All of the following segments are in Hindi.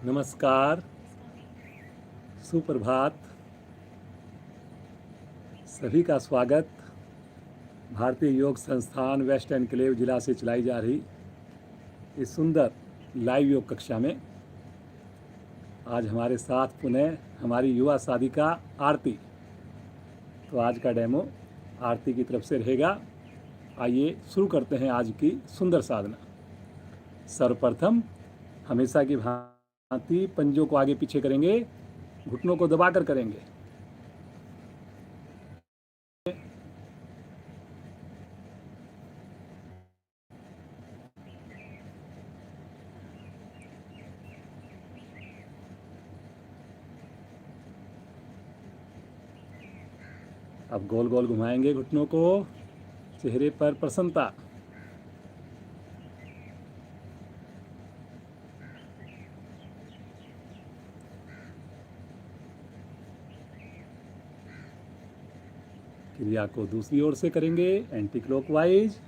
नमस्कार, सुप्रभात, सभी का स्वागत। भारतीय योग संस्थान वेस्ट एनक्लेव जिला से चलाई जा रही इस सुंदर लाइव योग कक्षा में आज हमारे साथ पुनः हमारी युवा साधिका आरती। तो आज का डेमो आरती की तरफ से रहेगा। आइए शुरू करते हैं आज की सुंदर साधना। सर्वप्रथम हमेशा की भांति पंजों को आगे पीछे करेंगे, घुटनों को दबाकर करेंगे। अब गोल गोल घुमाएंगे घुटनों को, चेहरे पर प्रसन्नता। क्रिया को दूसरी ओर से करेंगे, एंटी क्लॉकवाइज।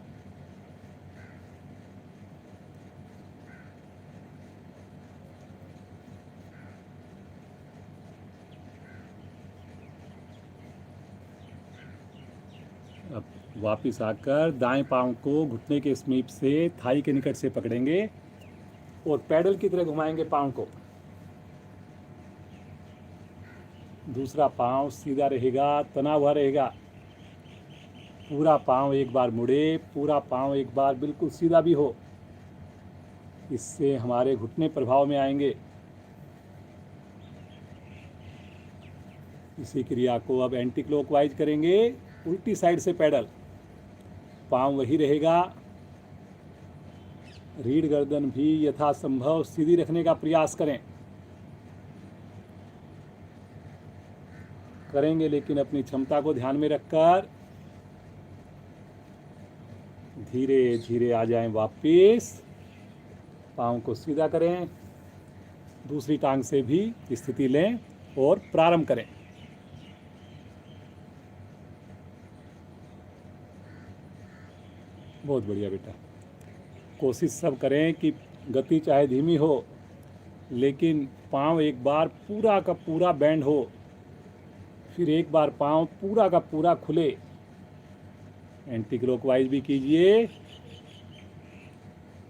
अब वापिस आकर दाएं पांव को घुटने के समीप से थाई के निकट से पकड़ेंगे और पैडल की तरह घुमाएंगे पांव को। दूसरा पांव सीधा रहेगा, तना हुआ रहेगा। पूरा पांव एक बार मुड़े, पूरा पांव एक बार बिल्कुल सीधा भी हो। इससे हमारे घुटने प्रभाव में आएंगे। इसी क्रिया को अब एंटी क्लॉकवाइज करेंगे, उल्टी साइड से पैडल। पांव वही रहेगा। रीढ़ गर्दन भी यथासंभव सीधी रखने का प्रयास करेंगे, लेकिन अपनी क्षमता को ध्यान में रखकर धीरे धीरे आ जाएं वापिस। पांव को सीधा करें, दूसरी टांग से भी स्थिति लें और प्रारंभ करें। बहुत बढ़िया बेटा। कोशिश सब करें कि गति चाहे धीमी हो, लेकिन पांव एक बार पूरा का पूरा बैंड हो, फिर एक बार पांव पूरा का पूरा खुले। एंटी क्लॉकवाइज भी कीजिए।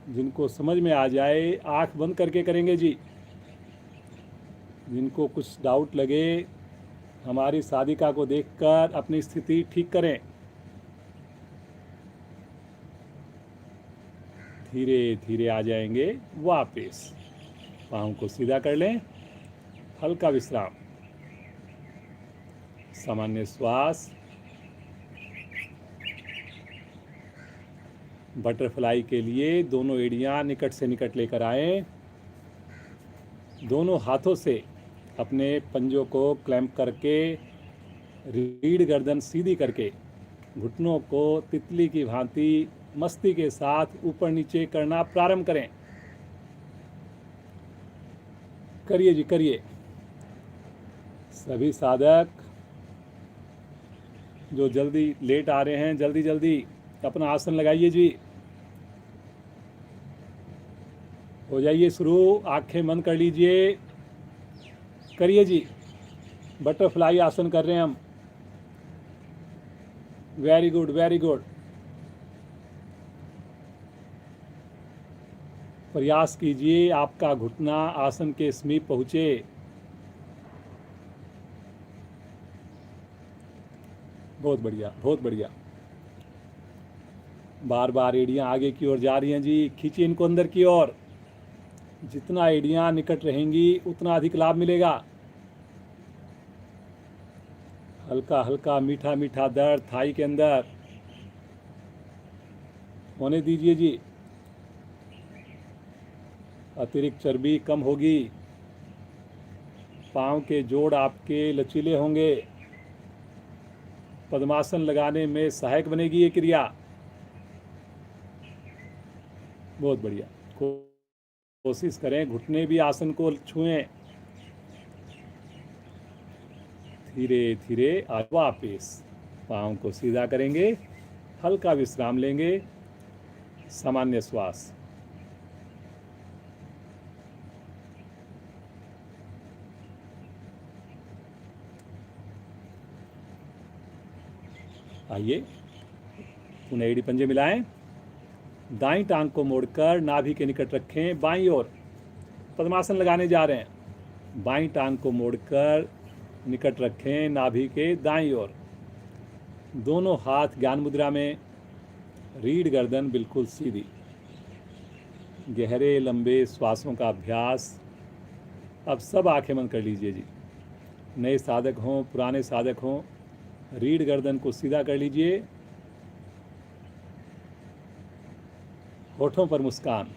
जिनको समझ में आ जाए आंख बंद करके करेंगे जी। जिनको कुछ डाउट लगे हमारी साधिका को देखकर अपनी स्थिति ठीक करें। धीरे धीरे आ जाएंगे वापस। पाँव को सीधा कर लें, हल्का विश्राम, सामान्य श्वास। बटरफ्लाई के लिए दोनों एड़ियां निकट से निकट लेकर आएं। दोनों हाथों से अपने पंजों को क्लैंप करके रीढ़ गर्दन सीधी करके घुटनों को तितली की भांति मस्ती के साथ ऊपर नीचे करना प्रारंभ करें। करिए जी, करिए। सभी साधक जो जल्दी लेट आ रहे हैं, जल्दी जल्दी अपना आसन लगाइए जी। हो जाइए शुरू। आंखें बंद कर लीजिए। करिए जी। बटरफ्लाई आसन कर रहे हैं हम। Very good, very good. प्रयास कीजिए आपका घुटना आसन के समीप पहुंचे। बहुत बढ़िया, बहुत बढ़िया। बार बार एड़ियां आगे की ओर जा रही हैं जी। खींचिए इनको अंदर की ओर। जितना एड़ियां निकट रहेंगी उतना अधिक लाभ मिलेगा। हल्का हल्का मीठा मीठा दर्द थाई के अंदर होने दीजिए जी। अतिरिक्त चर्बी कम होगी। पांव के जोड़ आपके लचीले होंगे। पद्मासन लगाने में सहायक बनेगी ये क्रिया। बहुत बढ़िया। कोशिश करें घुटने भी आसन को छुएं। धीरे धीरे वापिस पाँव को सीधा करेंगे, हल्का विश्राम लेंगे, सामान्य श्वास। आइए, पुनः एड़ी पंजे मिलाएं, दाईं टांग को मोड़कर नाभि के निकट रखें, बाईं ओर पद्मासन लगाने जा रहे हैं। बाईं टांग को मोड़कर निकट रखें नाभि के दाईं ओर, दोनों हाथ ज्ञान मुद्रा में, रीढ़ गर्दन बिल्कुल सीधी। गहरे लंबे श्वासों का अभ्यास। अब सब आंखें बंद कर लीजिए जी। नए साधक हों, पुराने साधक हों, रीढ़ गर्दन को सीधा कर लीजिए, होठों पर मुस्कान।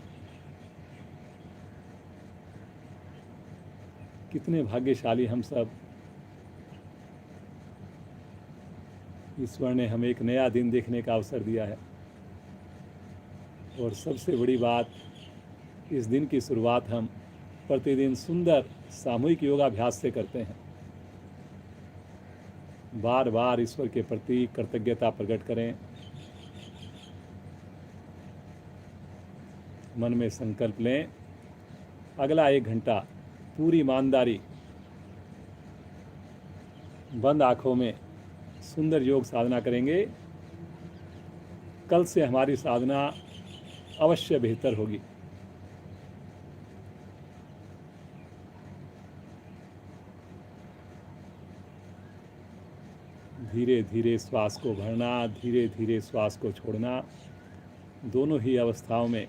कितने भाग्यशाली हम सब। ईश्वर ने हमें एक नया दिन देखने का अवसर दिया है, और सबसे बड़ी बात, इस दिन की शुरुआत हम प्रतिदिन सुंदर सामूहिक योगाभ्यास से करते हैं। बार बार ईश्वर के प्रति कृतज्ञता प्रकट करें। मन में संकल्प लें, अगला 1 घंटा पूरी ईमानदारी, बंद आंखों में सुंदर योग साधना करेंगे। कल से हमारी साधना अवश्य बेहतर होगी। धीरे धीरे श्वास को भरना, धीरे धीरे श्वास को छोड़ना, दोनों ही अवस्थाओं में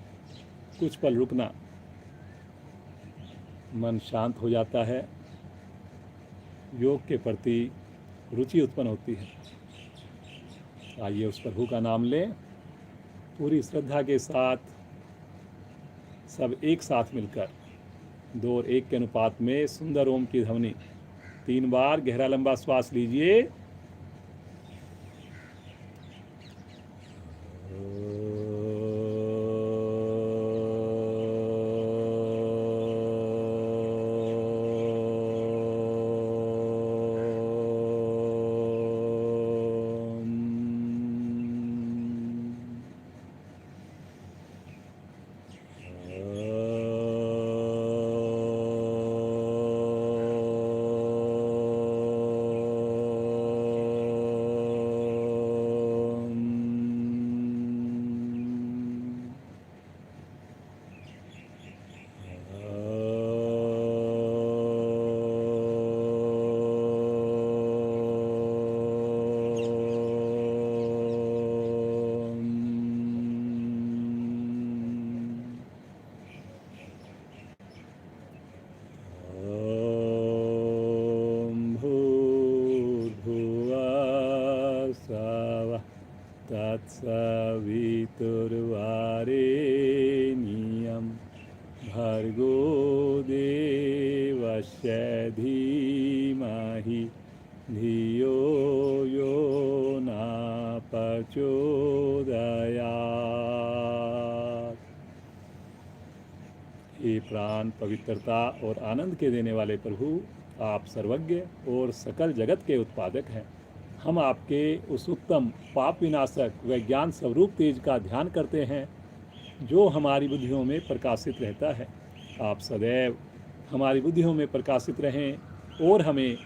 कुछ पल रुकना। मन शांत हो जाता है, योग के प्रति रुचि उत्पन्न होती है। आइए उस प्रभु का नाम लें, पूरी श्रद्धा के साथ, सब एक साथ मिलकर 2 और 1 के अनुपात में सुंदर ओम की ध्वनि 3 बार गहरा लंबा श्वास लीजिए। तत्सवितुर्वरेण्यं भर्गो देवस्य धीमहि धियो यो न प्रचोदयात्। हे प्राण पवित्रता और आनंद के देने वाले प्रभु, आप सर्वज्ञ और सकल जगत के उत्पादक हैं। हम आपके उस उत्तम पाप विनाशक व ज्ञान स्वरूप तेज का ध्यान करते हैं जो हमारी बुद्धियों में प्रकाशित रहता है। आप सदैव हमारी बुद्धियों में प्रकाशित रहें और हमें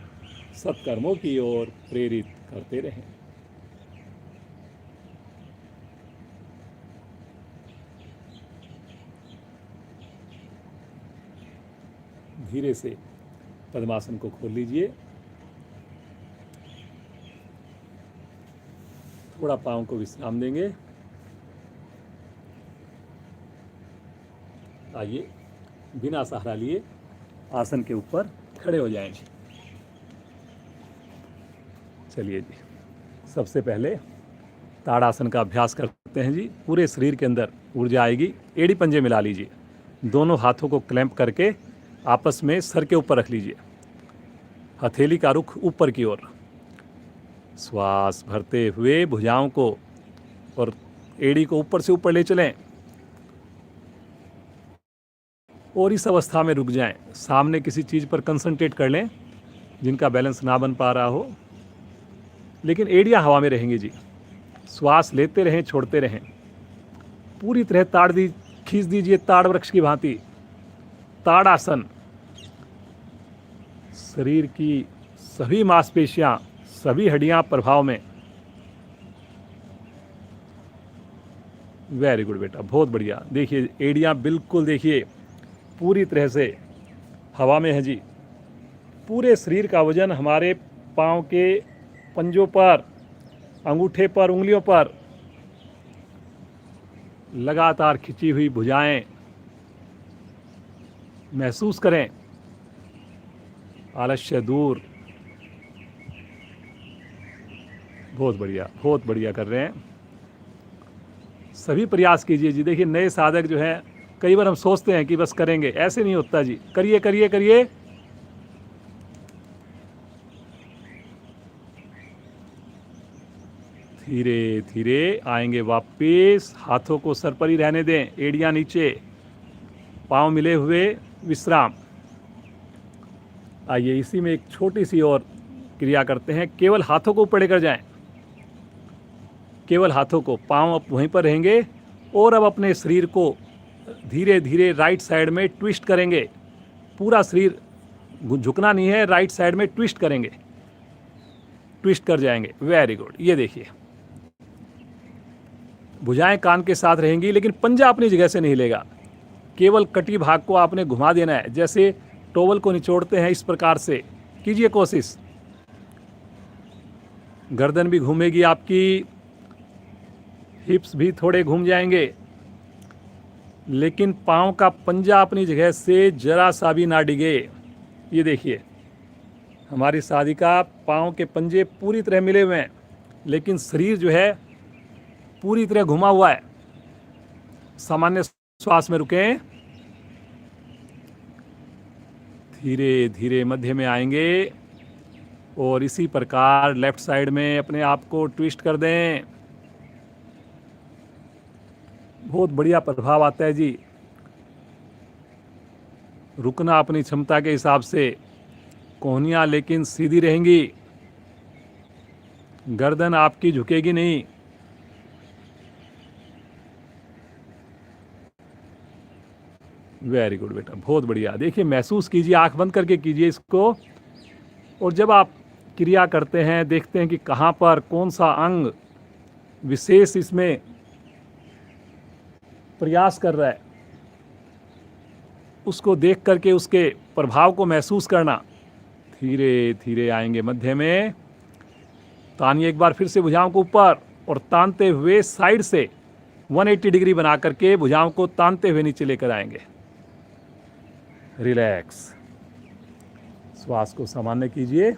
सत्कर्मों की ओर प्रेरित करते रहें। धीरे से पद्मासन को खोल लीजिए। थोड़ा पाँव को विश्राम देंगे। आइए, बिना सहारा लिए आसन के ऊपर खड़े हो जाएंगे। चलिए जी, सबसे पहले ताड़ासन का अभ्यास करते हैं जी। पूरे शरीर के अंदर ऊर्जा आएगी। एड़ी पंजे मिला लीजिए, दोनों हाथों को क्लैंप करके आपस में सर के ऊपर रख लीजिए, हथेली का रुख ऊपर की ओर। श्वास भरते हुए भुजाओं को और एड़ी को ऊपर से ऊपर ले चलें और इस अवस्था में रुक जाएं। सामने किसी चीज़ पर कंसंट्रेट कर लें जिनका बैलेंस ना बन पा रहा हो, लेकिन एड़ियाँ हवा में रहेंगी जी। श्वास लेते रहें, छोड़ते रहें। पूरी तरह खींच दीजिए ताड़ वृक्ष की भांति। ताड़ासन। शरीर की सभी मांसपेशियां, सभी हड्डियां प्रभाव में। वेरी गुड बेटा, बहुत बढ़िया। देखिए एड़ियाँ बिल्कुल देखिए पूरी तरह से हवा में है जी। पूरे शरीर का वजन हमारे पाँव के पंजों पर, अंगूठे पर, उंगलियों पर लगातार खिंची हुई भुजाएं महसूस करें। आलस्य दूर। बहुत बढ़िया, बहुत बढ़िया कर रहे हैं। सभी प्रयास कीजिए जी। देखिए नए साधक जो हैं, कई बार हम सोचते हैं कि बस करेंगे, ऐसे नहीं होता जी। करिए करिए करिए। धीरे धीरे आएंगे वापिस। हाथों को सर पर ही रहने दें, एड़ियां नीचे, पांव मिले हुए, विश्राम। आइए इसी में एक छोटी सी और क्रिया करते हैं। केवल हाथों को ऊपर लेकर जाएं, केवल हाथों को। पांव अब वहीं पर रहेंगे और अब अपने शरीर को धीरे धीरे राइट साइड में ट्विस्ट करेंगे। पूरा शरीर झुकना नहीं है, राइट साइड में ट्विस्ट करेंगे, ट्विस्ट कर जाएंगे। Very good. ये देखिए भुजाएं कान के साथ रहेंगी, लेकिन पंजा अपनी जगह से नहीं लेगा। केवल कटी भाग को आपने घुमा देना है, जैसे टोवल को निचोड़ते हैं, इस प्रकार से कीजिए कोशिश। गर्दन भी घूमेगी आपकी, हिप्स भी थोड़े घूम जाएंगे, लेकिन पाँव का पंजा अपनी जगह से जरा सा भी ना डिगे। ये देखिए हमारी साधिका पाँव के पंजे पूरी तरह मिले हुए हैं, लेकिन शरीर जो है पूरी तरह घुमा हुआ है। सामान्य श्वास में रुकें, धीरे धीरे मध्य में आएंगे और इसी प्रकार लेफ्ट साइड में अपने आप को ट्विस्ट कर दें। बहुत बढ़िया प्रभाव आता है जी। रुकना अपनी क्षमता के हिसाब से। कोहनियाँ लेकिन सीधी रहेंगी, गर्दन आपकी झुकेगी नहीं। वेरी गुड बेटा, बहुत बढ़िया। देखिए महसूस कीजिए, आंख बंद करके कीजिए इसको। और जब आप क्रिया करते हैं, देखते हैं कि कहाँ पर कौन सा अंग विशेष इसमें प्रयास कर रहा है, उसको देख करके उसके प्रभाव को महसूस करना। धीरे धीरे आएंगे मध्य में। तानिए एक बार फिर से भुजाओं को ऊपर, और तानते हुए साइड से 180 डिग्री बना करके भुजाओं को तानते हुए नीचे लेकर आएंगे। रिलैक्स। श्वास को सामान्य कीजिए।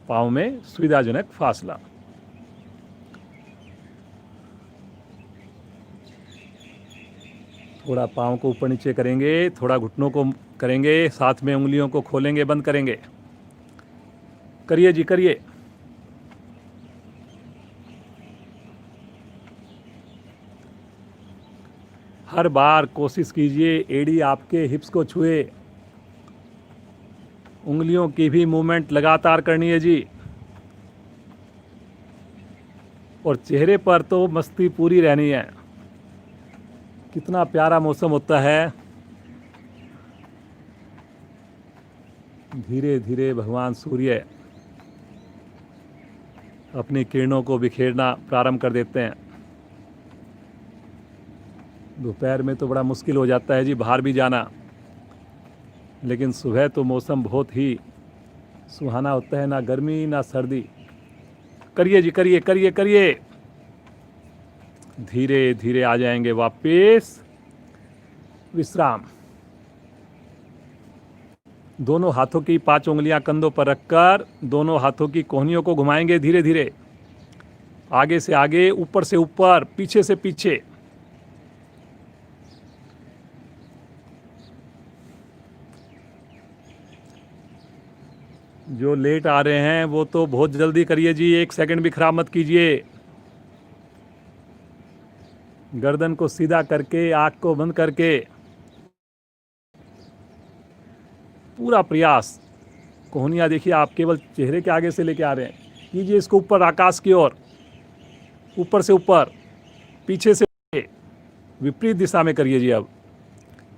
पाँव में सुविधाजनक फासला। थोड़ा पाँव को ऊपर नीचे करेंगे, थोड़ा घुटनों को करेंगे, साथ में उंगलियों को खोलेंगे, बंद करेंगे। करिए जी, करिए। हर बार कोशिश कीजिए एड़ी आपके हिप्स को छुए। उंगलियों की भी मूवमेंट लगातार करनी है जी। और चेहरे पर तो मस्ती पूरी रहनी है। कितना प्यारा मौसम होता है। धीरे धीरे भगवान सूर्य अपनी किरणों को बिखेरना प्रारंभ कर देते हैं। दोपहर में तो बड़ा मुश्किल हो जाता है जी बाहर भी जाना, लेकिन सुबह तो मौसम बहुत ही सुहाना होता है, ना गर्मी ना सर्दी। करिए जी, करिए करिए करिए। धीरे धीरे आ जाएंगे वापस। विश्राम। दोनों हाथों की 5 उंगलियां कंधों पर रखकर दोनों हाथों की कोहनियों को घुमाएंगे धीरे धीरे। आगे से आगे, ऊपर से ऊपर, पीछे से पीछे। जो लेट आ रहे हैं वो तो बहुत जल्दी करिए जी, 1 सेकंड भी खराब मत कीजिए। गर्दन को सीधा करके, आंख को बंद करके पूरा प्रयास। कोहनियाँ देखिए आप केवल चेहरे के आगे से लेके आ रहे हैं। कीजिए इसको ऊपर, आकाश की ओर, ऊपर से ऊपर, पीछे से विपरीत दिशा में करिए जी। अब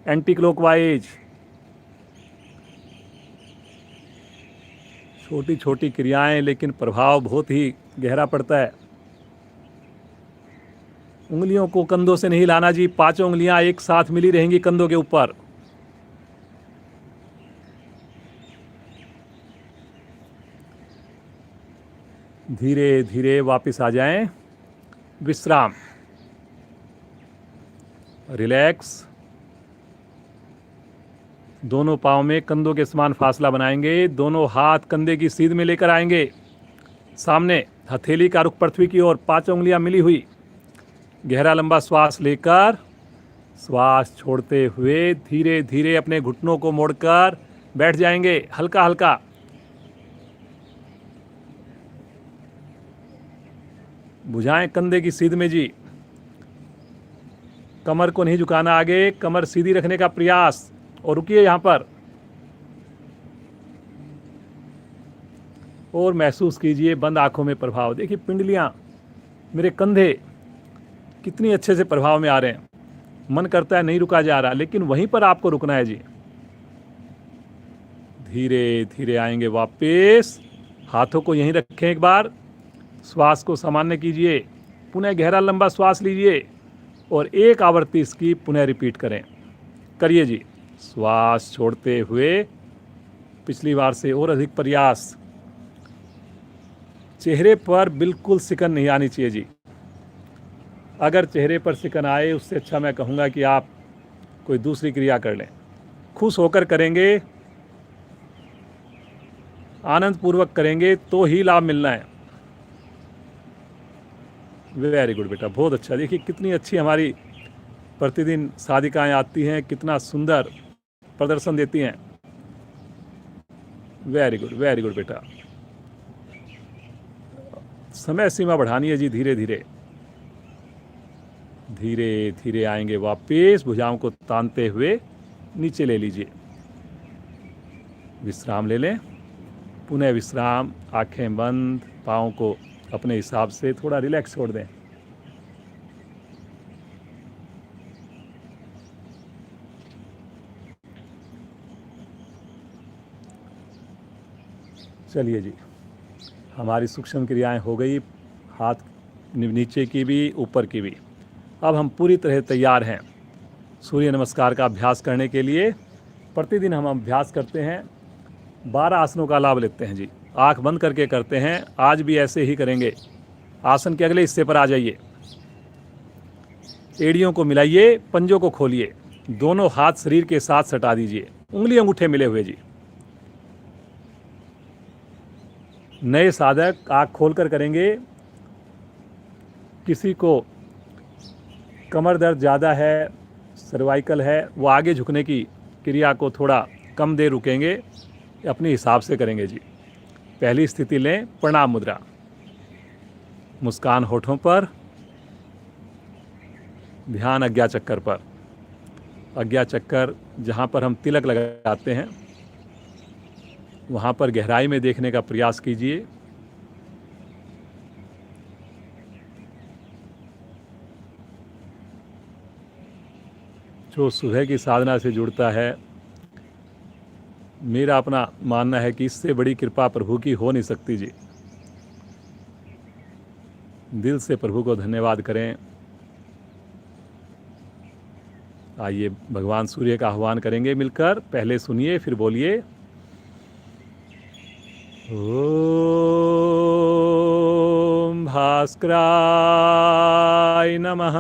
एंटी क्लॉकवाइज। छोटी छोटी क्रियाएं, लेकिन प्रभाव बहुत ही गहरा पड़ता है। उंगलियों को कंधों से नहीं लाना जी, पांचों उंगलियां एक साथ मिली रहेंगी कंधों के ऊपर। धीरे धीरे वापस आ जाएं, विश्राम, रिलैक्स। दोनों पाँव में कंधों के समान फासला बनाएंगे, दोनों हाथ कंधे की सीध में लेकर आएंगे सामने, हथेली का रुख पृथ्वी की ओर, पांचों उंगलियां मिली हुई। गहरा लंबा श्वास लेकर श्वास छोड़ते हुए धीरे धीरे अपने घुटनों को मोड़कर बैठ जाएंगे, हल्का हल्का। बुझाएं कंधे की सीध में जी, कमर को नहीं झुकाना आगे, कमर सीधी रखने का प्रयास, और रुकिए यहां पर और महसूस कीजिए बंद आंखों में प्रभाव। देखिए पिंडलियां, मेरे कंधे कितनी अच्छे से प्रभाव में आ रहे हैं। मन करता है नहीं रुका जा रहा, लेकिन वहीं पर आपको रुकना है जी। धीरे धीरे आएंगे वापस, हाथों को यहीं रखें, एक बार श्वास को सामान्य कीजिए, पुनः गहरा लंबा श्वास लीजिए और एक आवृत्ति इसकी पुनः रिपीट करें। करिए जी, श्वास छोड़ते हुए पिछली बार से और अधिक प्रयास। चेहरे पर बिल्कुल सिकन नहीं आनी चाहिए जी। अगर चेहरे पर सिकन आए, उससे अच्छा मैं कहूँगा कि आप कोई दूसरी क्रिया कर लें। खुश होकर करेंगे, आनंद पूर्वक करेंगे तो ही लाभ मिलना है। वेरी गुड बेटा, बहुत अच्छा। देखिए कितनी अच्छी हमारी प्रतिदिन साधिकाएं आती हैं, कितना सुंदर प्रदर्शन देती हैं। वेरी गुड बेटा। समय सीमा बढ़ानी है जी, धीरे धीरे धीरे धीरे आएंगे वापस, भुजाओं को तानते हुए नीचे ले लीजिए, विश्राम ले लें, पुनः विश्राम, आंखें बंद, पाँव को अपने हिसाब से थोड़ा रिलैक्स छोड़ दें। चलिए जी, हमारी सूक्ष्म क्रियाएं हो गई, हाथ नीचे की भी ऊपर की भी। अब हम पूरी तरह तैयार हैं सूर्य नमस्कार का अभ्यास करने के लिए। प्रतिदिन हम अभ्यास करते हैं, 12 आसनों का लाभ लेते हैं जी। आंख बंद करके करते हैं, आज भी ऐसे ही करेंगे। आसन के अगले हिस्से पर आ जाइए, एड़ियों को मिलाइए, पंजों को खोलिए, दोनों हाथ शरीर के साथ सटा दीजिए, उंगली अंगूठे मिले हुए जी। नए साधक आंख खोलकर करेंगे। किसी को कमर दर्द ज़्यादा है, सर्वाइकल है, वो आगे झुकने की क्रिया को थोड़ा कम देर रुकेंगे, अपने हिसाब से करेंगे जी। पहली स्थिति लें, प्रणाम मुद्रा, मुस्कान होठों पर, ध्यान आज्ञा चक्कर पर। आज्ञा चक्कर जहाँ पर हम तिलक लगाते हैं, वहाँ पर गहराई में देखने का प्रयास कीजिए। जो सुबह की साधना से जुड़ता है, मेरा अपना मानना है कि इससे बड़ी कृपा प्रभु की हो नहीं सकती जी। दिल से प्रभु को धन्यवाद करें। आइए भगवान सूर्य का आह्वान करेंगे मिलकर। पहले सुनिए फिर बोलिए। ओम भास्कराय नमः।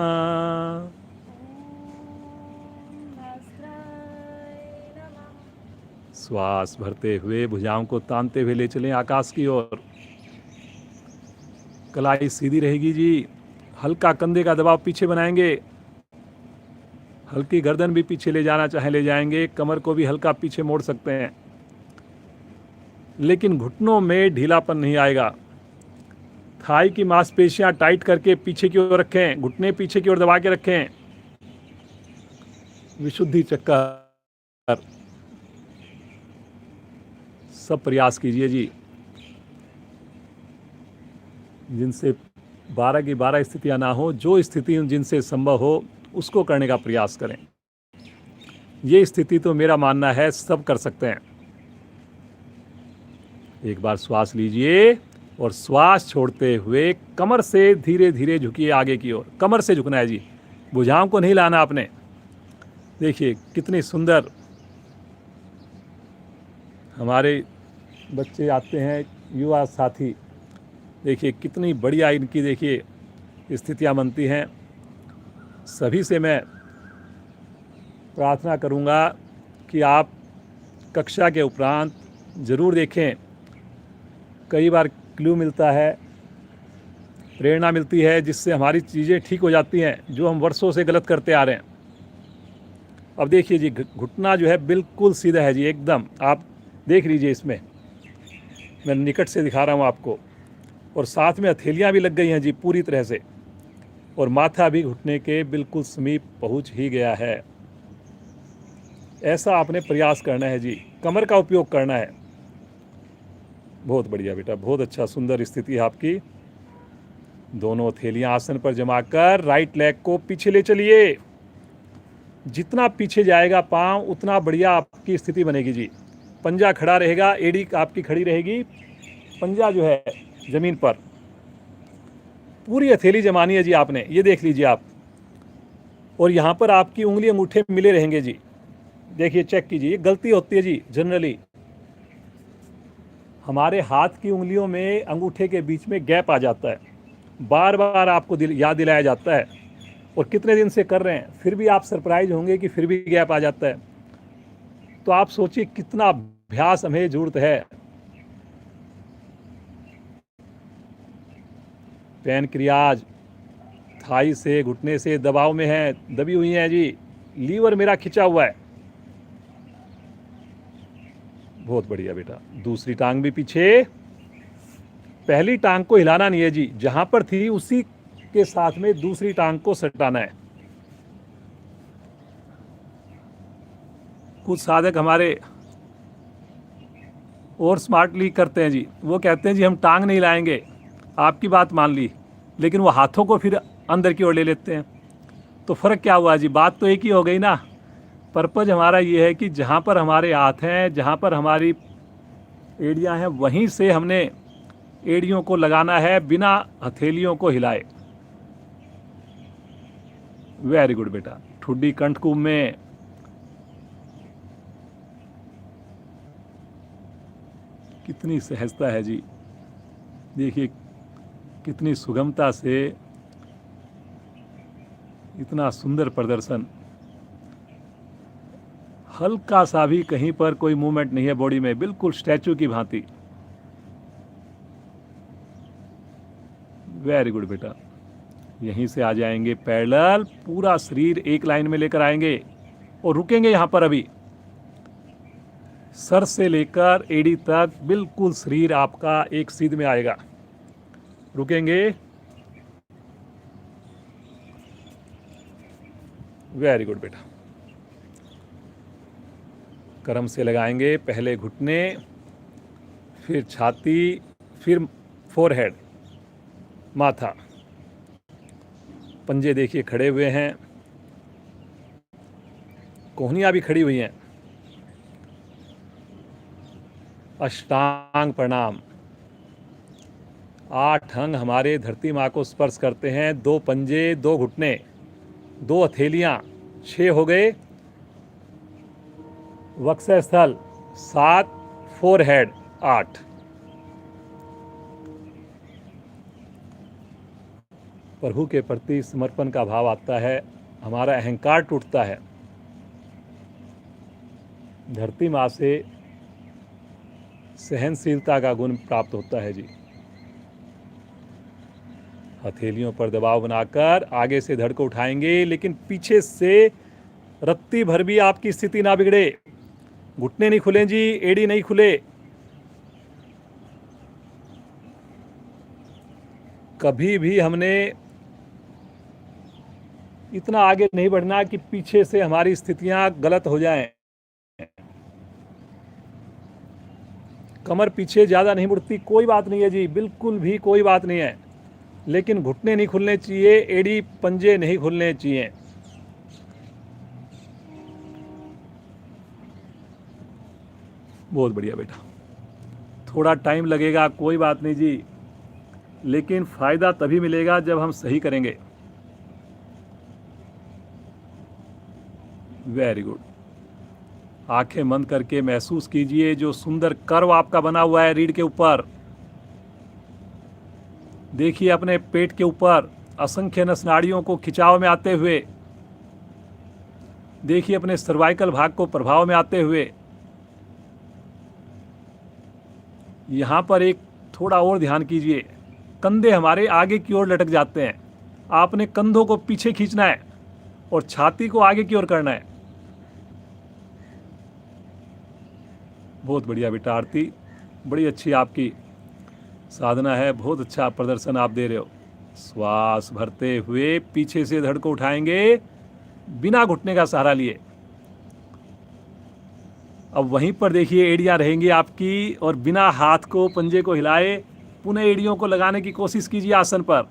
श्वास भरते हुए भुजाओं को तानते हुए ले चलें आकाश की ओर। कलाई सीधी रहेगी जी। हल्का कंधे का दबाव पीछे बनाएंगे। हल्की गर्दन भी पीछे ले जाना चाहे ले जाएंगे। कमर को भी हल्का पीछे मोड़ सकते हैं, लेकिन घुटनों में ढीलापन नहीं आएगा। थाई की मांसपेशियां टाइट करके पीछे की ओर रखें। घुटने पीछे की ओर दबा के रखें। विशुद्धि चक्कर सब प्रयास कीजिए जी, जिनसे 12 की 12 स्थितियां ना हो। जो स्थिति जिनसे संभव हो उसको करने का प्रयास करें। ये स्थिति तो मेरा मानना है सब कर सकते हैं। एक बार श्वास लीजिए और श्वास छोड़ते हुए कमर से धीरे धीरे झुकिए आगे की ओर। कमर से झुकना है जी, भुजाओं को नहीं लाना आपने। देखिए कितनी सुंदर हमारे बच्चे आते हैं, युवा साथी, देखिए कितनी बढ़िया इनकी देखिए स्थितियां बनती हैं। सभी से मैं प्रार्थना करूंगा कि आप कक्षा के उपरांत ज़रूर देखें। कई बार क्लू मिलता है, प्रेरणा मिलती है, जिससे हमारी चीज़ें ठीक हो जाती हैं जो हम वर्षों से गलत करते आ रहे हैं। अब देखिए जी, घुटना जो है बिल्कुल सीधा है जी, एकदम। आप देख लीजिए, इसमें मैं निकट से दिखा रहा हूँ आपको। और साथ में हथेलियाँ भी लग गई हैं जी पूरी तरह से, और माथा भी घुटने के बिल्कुल समीप पहुँच ही गया है। ऐसा आपने प्रयास करना है जी, कमर का उपयोग करना है। बहुत बढ़िया बेटा, बहुत अच्छा, सुंदर स्थिति है आपकी। दोनों हथेलियाँ आसन पर जमाकर राइट लेग को पीछे ले चलिए। जितना पीछे जाएगा पांव उतना बढ़िया आपकी स्थिति बनेगी जी। पंजा खड़ा रहेगा, एड़ी आपकी खड़ी रहेगी, पंजा जो है जमीन पर। पूरी हथेली जमानी है जी आपने, ये देख लीजिए आप। और यहाँ पर आपकी उंगली अंगूठे मिले रहेंगे जी। देखिए, चेक कीजिए, गलती होती है जी जनरली। हमारे हाथ की उंगलियों में अंगूठे के बीच में गैप आ जाता है, बार बार आपको याद दिलाया जाता है। और कितने दिन से कर रहे हैं, फिर भी आप सरप्राइज होंगे कि फिर भी गैप आ जाता है। तो आप सोचिए कितना अभ्यास हमें जरूरत है। पैनक्रियाज थाई से, घुटने से दबाव में है, दबी हुई है जी। लीवर मेरा खिंचा हुआ है। बहुत बढ़िया बेटा। दूसरी टांग भी पीछे। पहली टांग को हिलाना नहीं है जी, जहां पर थी उसी के साथ में दूसरी टांग को सटाना है। कुछ साधक हमारे और स्मार्टली करते हैं जी, वो कहते हैं जी हम टांग नहीं लाएंगे, आपकी बात मान ली, लेकिन वो हाथों को फिर अंदर की ओर ले लेते हैं। तो फ़र्क क्या हुआ जी, बात तो एक ही हो गई ना। पर्पज हमारा ये है कि जहाँ पर हमारे हाथ हैं, जहाँ पर हमारी एड़ियाँ हैं, वहीं से हमने एड़ियों को लगाना है, बिना हथेलियों को हिलाए। वेरी गुड बेटा। ठुड्डी कंठकुंभ में कितनी सहजता है जी, देखिए कितनी सुगमता से, इतना सुंदर प्रदर्शन। हल्का सा भी कहीं पर कोई मूवमेंट नहीं है बॉडी में, बिल्कुल स्टैचू की भांति। वेरी गुड बेटा। यहीं से आ जाएंगे पैरेलल, पूरा शरीर एक लाइन में लेकर आएंगे और रुकेंगे यहाँ पर। अभी सर से लेकर एड़ी तक बिल्कुल शरीर आपका एक सीध में आएगा। रुकेंगे। वेरी गुड बेटा। क्रम से लगाएंगे, पहले घुटने, फिर छाती, फिर फोरहेड, माथा। पंजे देखिए खड़े हुए हैं, कोहनियां भी खड़ी हुई हैं। अष्टांग प्रणाम। 8 अंग हमारे धरती माँ को स्पर्श करते हैं। 2 पंजे, 2 घुटने, 2 हथेलियां, 6 हो गए। वक्षस्थल 7, फोरहेड 8। प्रभु के प्रति समर्पण का भाव आता है, हमारा अहंकार टूटता है, धरती माँ से सहनशीलता का गुण प्राप्त होता है जी। हथेलियों पर दबाव बनाकर आगे से धड़ को उठाएंगे, लेकिन पीछे से रत्ती भर भी आपकी स्थिति ना बिगड़े। घुटने नहीं खुले जी, एड़ी नहीं खुले। कभी भी हमने इतना आगे नहीं बढ़ना कि पीछे से हमारी स्थितियां गलत हो जाएं। कमर पीछे ज़्यादा नहीं मुड़ती, कोई बात नहीं है जी, बिल्कुल भी कोई बात नहीं है, लेकिन घुटने नहीं खुलने चाहिए, एड़ी पंजे नहीं खुलने चाहिए। बहुत बढ़िया बेटा। थोड़ा टाइम लगेगा, कोई बात नहीं जी, लेकिन फ़ायदा तभी मिलेगा जब हम सही करेंगे। Very good. आंखें बंद करके महसूस कीजिए जो सुंदर कर्व आपका बना हुआ है रीढ़ के ऊपर। देखिए अपने पेट के ऊपर असंख्य नस नाड़ियों को खिंचाव में आते हुए। देखिए अपने सर्वाइकल भाग को प्रभाव में आते हुए। यहाँ पर एक थोड़ा और ध्यान कीजिए, कंधे हमारे आगे की ओर लटक जाते हैं। आपने कंधों को पीछे खींचना है और छाती को आगे की ओर करना है। बहुत बढ़िया बेटा आरती, बड़ी अच्छी आपकी साधना है, बहुत अच्छा प्रदर्शन आप दे रहे हो। श्वास भरते हुए पीछे से धड़ को उठाएंगे बिना घुटने का सहारा लिए। अब वहीं पर देखिए एड़ियां रहेंगी आपकी, और बिना हाथ को पंजे को हिलाए पुनः एड़ियों को लगाने की कोशिश कीजिए आसन पर।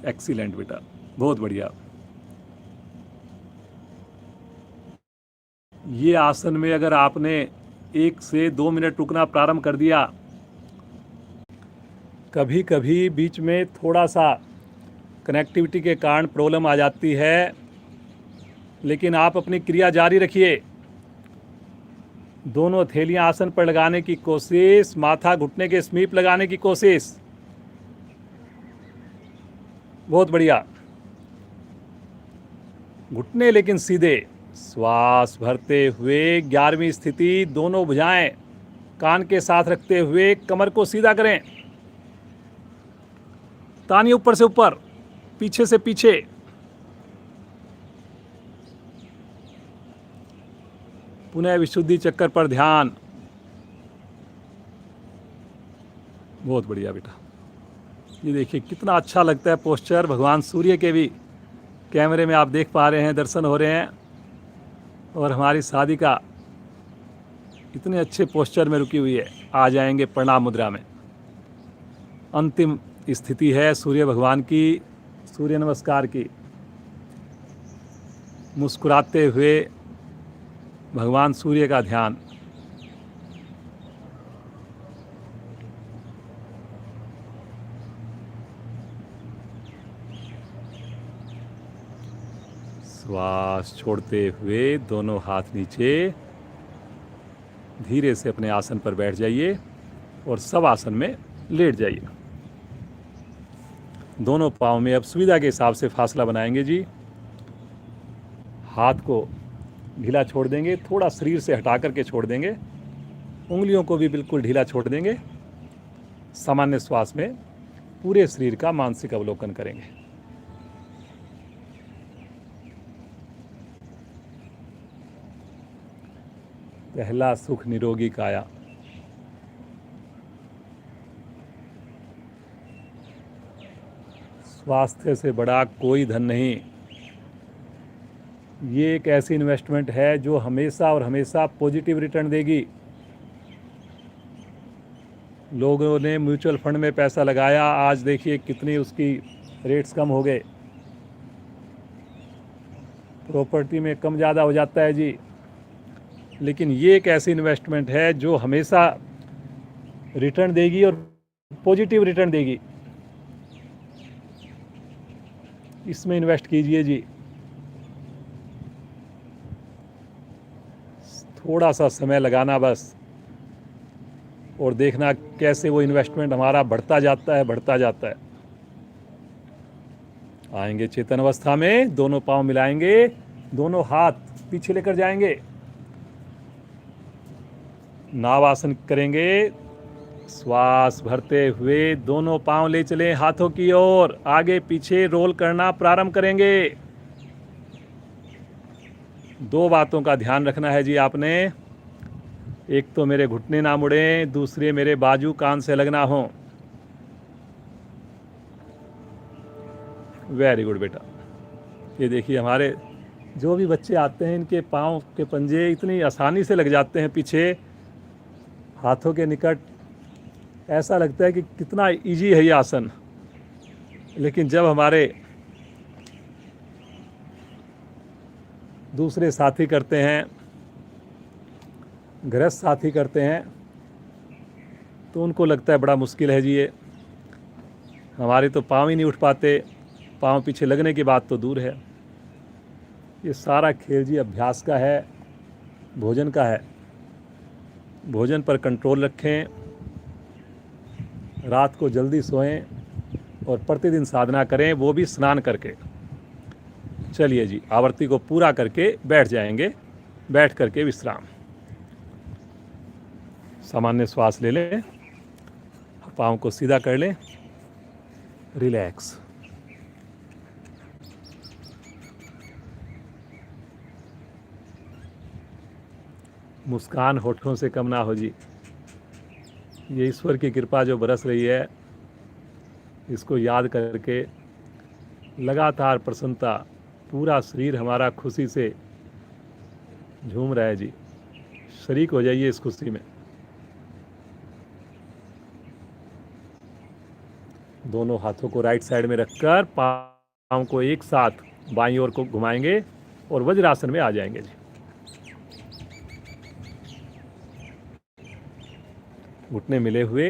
एक्सीलेंट बेटा, बहुत बढ़िया। ये आसन में अगर आपने 1 से 2 मिनट रुकना प्रारंभ कर दिया, कभी कभी बीच में थोड़ा सा कनेक्टिविटी के कारण प्रॉब्लम आ जाती है, लेकिन आप अपनी क्रिया जारी रखिए। दोनों हथेलियां आसन पर लगाने की कोशिश, माथा घुटने के समीप लगाने की कोशिश। बहुत बढ़िया। घुटने लेकिन सीधे। श्वास भरते हुए 11वीं स्थिति, दोनों भुजाएं कान के साथ रखते हुए कमर को सीधा करें। तानी ऊपर से ऊपर, पीछे से पीछे। पुनः विशुद्धि चक्कर पर ध्यान। बहुत बढ़िया बेटा। ये देखिए कितना अच्छा लगता है पोस्चर। भगवान सूर्य के भी कैमरे में आप देख पा रहे हैं, दर्शन हो रहे हैं। और हमारी साधिका इतने अच्छे पोस्चर में रुकी हुई है। आ जाएंगे प्रणाम मुद्रा में। अंतिम स्थिति है सूर्य भगवान की, सूर्य नमस्कार की। मुस्कुराते हुए भगवान सूर्य का ध्यान। श्वास छोड़ते हुए दोनों हाथ नीचे, धीरे से अपने आसन पर बैठ जाइए और सब आसन में लेट जाइए। दोनों पाँव में अब सुविधा के हिसाब से फासला बनाएंगे जी। हाथ को ढीला छोड़ देंगे, थोड़ा शरीर से हटा करके छोड़ देंगे। उंगलियों को भी बिल्कुल ढीला छोड़ देंगे। सामान्य श्वास में पूरे शरीर का मानसिक अवलोकन करेंगे। पहला सुख निरोगी काया। स्वास्थ्य से बड़ा कोई धन नहीं। ये एक ऐसी इन्वेस्टमेंट है जो हमेशा और हमेशा पॉजिटिव रिटर्न देगी। लोगों ने म्यूचुअल फंड में पैसा लगाया, आज देखिए कितनी उसकी रेट्स कम हो गए। प्रॉपर्टी में कम ज़्यादा हो जाता है जी, लेकिन ये एक ऐसी इन्वेस्टमेंट है जो हमेशा रिटर्न देगी और पॉजिटिव रिटर्न देगी। इसमें इन्वेस्ट कीजिए जी। थोड़ा सा समय लगाना बस, और देखना कैसे वो इन्वेस्टमेंट हमारा बढ़ता जाता है, बढ़ता जाता है। आएंगे चेतन अवस्था में, दोनों पांव मिलाएंगे, दोनों हाथ पीछे लेकर जाएंगे, नाव आसन करेंगे। श्वास भरते हुए दोनों पांव ले चलें हाथों की ओर, आगे पीछे रोल करना प्रारंभ करेंगे। 2 बातों का ध्यान रखना है जी आपने। एक तो मेरे घुटने ना मुड़े, दूसरे मेरे बाजू कान से लगना हो। वेरी गुड बेटा। ये देखिए हमारे जो भी बच्चे आते हैं, इनके पाँव के पंजे इतनी आसानी से लग जाते हैं पीछे हाथों के निकट। ऐसा लगता है कि कितना इजी है ये आसन, लेकिन जब हमारे दूसरे साथी करते हैं, गृहस्थ साथी करते हैं, तो उनको लगता है बड़ा मुश्किल है जी ये, हमारे तो पाँव ही नहीं उठ पाते, पाँव पीछे लगने की बात तो दूर है। ये सारा खेल जी अभ्यास का है, भोजन का है। भोजन पर कंट्रोल रखें, रात को जल्दी सोएं और प्रतिदिन साधना करें, वो भी स्नान करके। चलिए जी, आवर्ती को पूरा करके बैठ जाएंगे। बैठ करके विश्राम, सामान्य श्वास ले लें, पाँव को सीधा कर लें, रिलैक्स। मुस्कान होठों से कम ना हो जी। ये ईश्वर की कृपा जो बरस रही है, इसको याद करके लगातार प्रसन्नता, पूरा शरीर हमारा खुशी से झूम रहा है जी। शरीक हो जाइए इस खुशी में। दोनों हाथों को राइट साइड में रखकर पाँव को एक साथ बाईं ओर को घुमाएंगे और वज्रासन में आ जाएंगे जी। घुटने मिले हुए,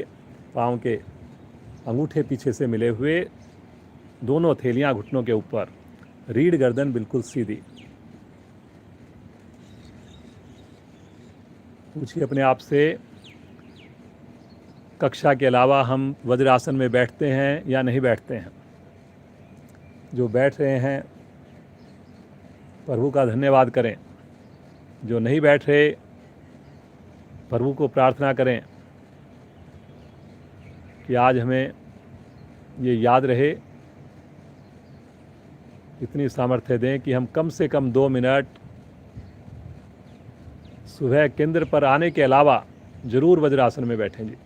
पाँव के अंगूठे पीछे से मिले हुए, दोनों हथेलियां घुटनों के ऊपर, रीढ़ गर्दन बिल्कुल सीधी। पूछिए अपने आप से, कक्षा के अलावा हम वज्रासन में बैठते हैं या नहीं बैठते हैं? जो बैठ रहे हैं प्रभु का धन्यवाद करें, जो नहीं बैठ रहे प्रभु को प्रार्थना करें कि आज हमें ये याद रहे, इतनी सामर्थ्य दें कि हम कम से कम 2 मिनट सुबह केंद्र पर आने के अलावा जरूर वज्रासन में बैठें जी।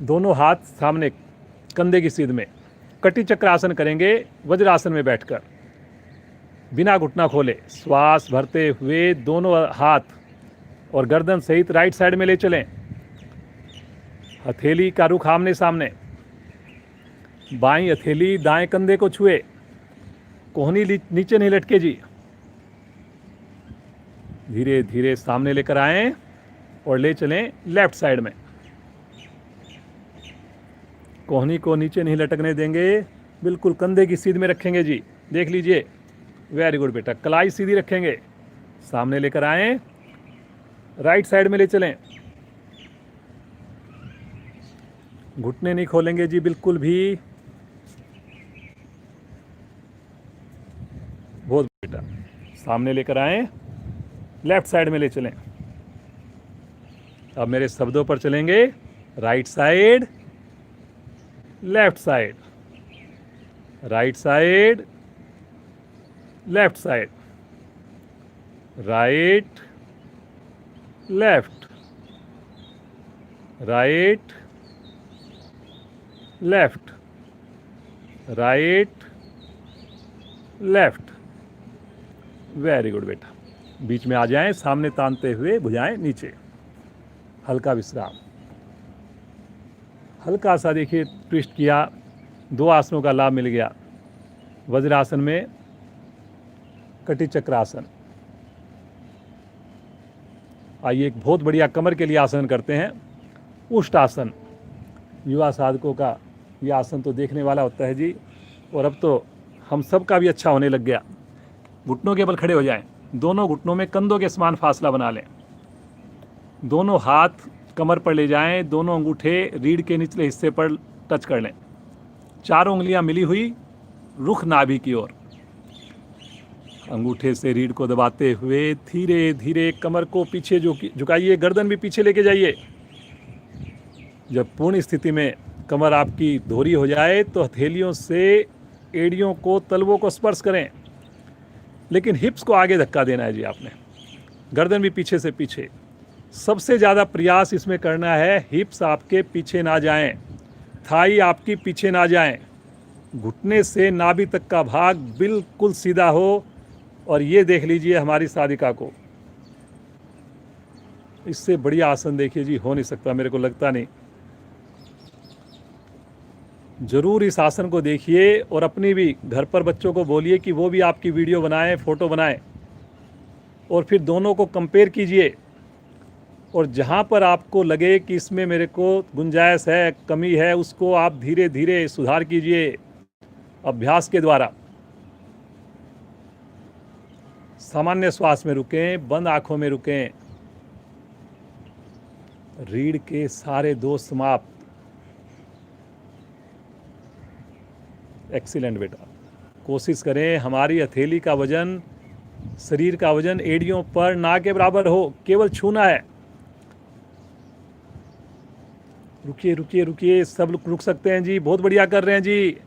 दोनों हाथ सामने कंधे की सीध में, कटी चक्रासन करेंगे वज्रासन में बैठकर, बिना घुटना खोले। श्वास भरते हुए दोनों हाथ और गर्दन सहित राइट साइड में ले चलें। हथेली का रुख आमने सामने, बाईं हथेली दाएं कंधे को छुए, कोहनी नीचे नहीं लटके जी। धीरे धीरे सामने लेकर आएं और ले चलें लेफ्ट साइड में। कोहनी को नीचे नहीं लटकने देंगे, बिल्कुल कंधे की सीध में रखेंगे जी। देख लीजिए, वेरी गुड बेटा। कलाई सीधी रखेंगे, सामने लेकर आएं, राइट साइड में ले चलें। घुटने नहीं खोलेंगे जी बिल्कुल भी। बहुत बेटा, सामने लेकर आएं, लेफ्ट साइड में ले चलें। अब मेरे शब्दों पर चलेंगे, right side, left side, right side, left side, right, left, right, left, right, left. Very good बेटा। बीच में आ जाएं, सामने तानते हुए भुजाएं नीचे, हल्का विश्राम। हल्का सा देखिए ट्विस्ट किया, 2 आसनों का लाभ मिल गया। वज्रासन में कटी चक्रासन। आइए एक बहुत बढ़िया कमर के लिए आसन करते हैं, उष्टासन। युवा साधकों का ये आसन तो देखने वाला होता है जी, और अब तो हम सब का भी अच्छा होने लग गया। घुटनों के बल खड़े हो जाएं, दोनों घुटनों में कंधों के समान फासला बना लें। दोनों हाथ कमर पर ले जाएं, दोनों अंगूठे रीढ़ के निचले हिस्से पर टच कर लें। चारों उंगलियां मिली हुई रुख नाभि की ओर। अंगूठे से रीढ़ को दबाते हुए धीरे धीरे कमर को पीछे झुकाइए, गर्दन भी पीछे लेके जाइए। जब पूर्ण स्थिति में कमर आपकी दोहरी हो जाए तो हथेलियों से एड़ियों को, तलवों को स्पर्श करें, लेकिन हिप्स को आगे धक्का देना है जी आपने। गर्दन भी पीछे से पीछे। सबसे ज़्यादा प्रयास इसमें करना है, हिप्स आपके पीछे ना जाएं, थाई आपकी पीछे ना जाएं, घुटने से नाभि तक का भाग बिल्कुल सीधा हो। और ये देख लीजिए हमारी साधिका को, इससे बढ़िया आसन देखिए जी हो नहीं सकता, मेरे को लगता नहीं। ज़रूर इस आसन को देखिए और अपनी भी घर पर बच्चों को बोलिए कि वो भी आपकी वीडियो बनाएं, फ़ोटो बनाएं और फिर दोनों को कंपेयर कीजिए। और जहाँ पर आपको लगे कि इसमें मेरे को गुंजाइश है, कमी है, उसको आप धीरे धीरे सुधार कीजिए अभ्यास के द्वारा। सामान्य श्वास में रुकें, बंद आंखों में रुकें। रीढ़ के सारे दोष समाप्त। एक्सीलेंट बेटा। कोशिश करें हमारी हथेली का वजन, शरीर का वजन एड़ियों पर ना के बराबर हो, केवल छूना है। रुकिए रुकिए रुकिए, सब लोग रुक सकते हैं जी, बहुत बढ़िया कर रहे हैं जी।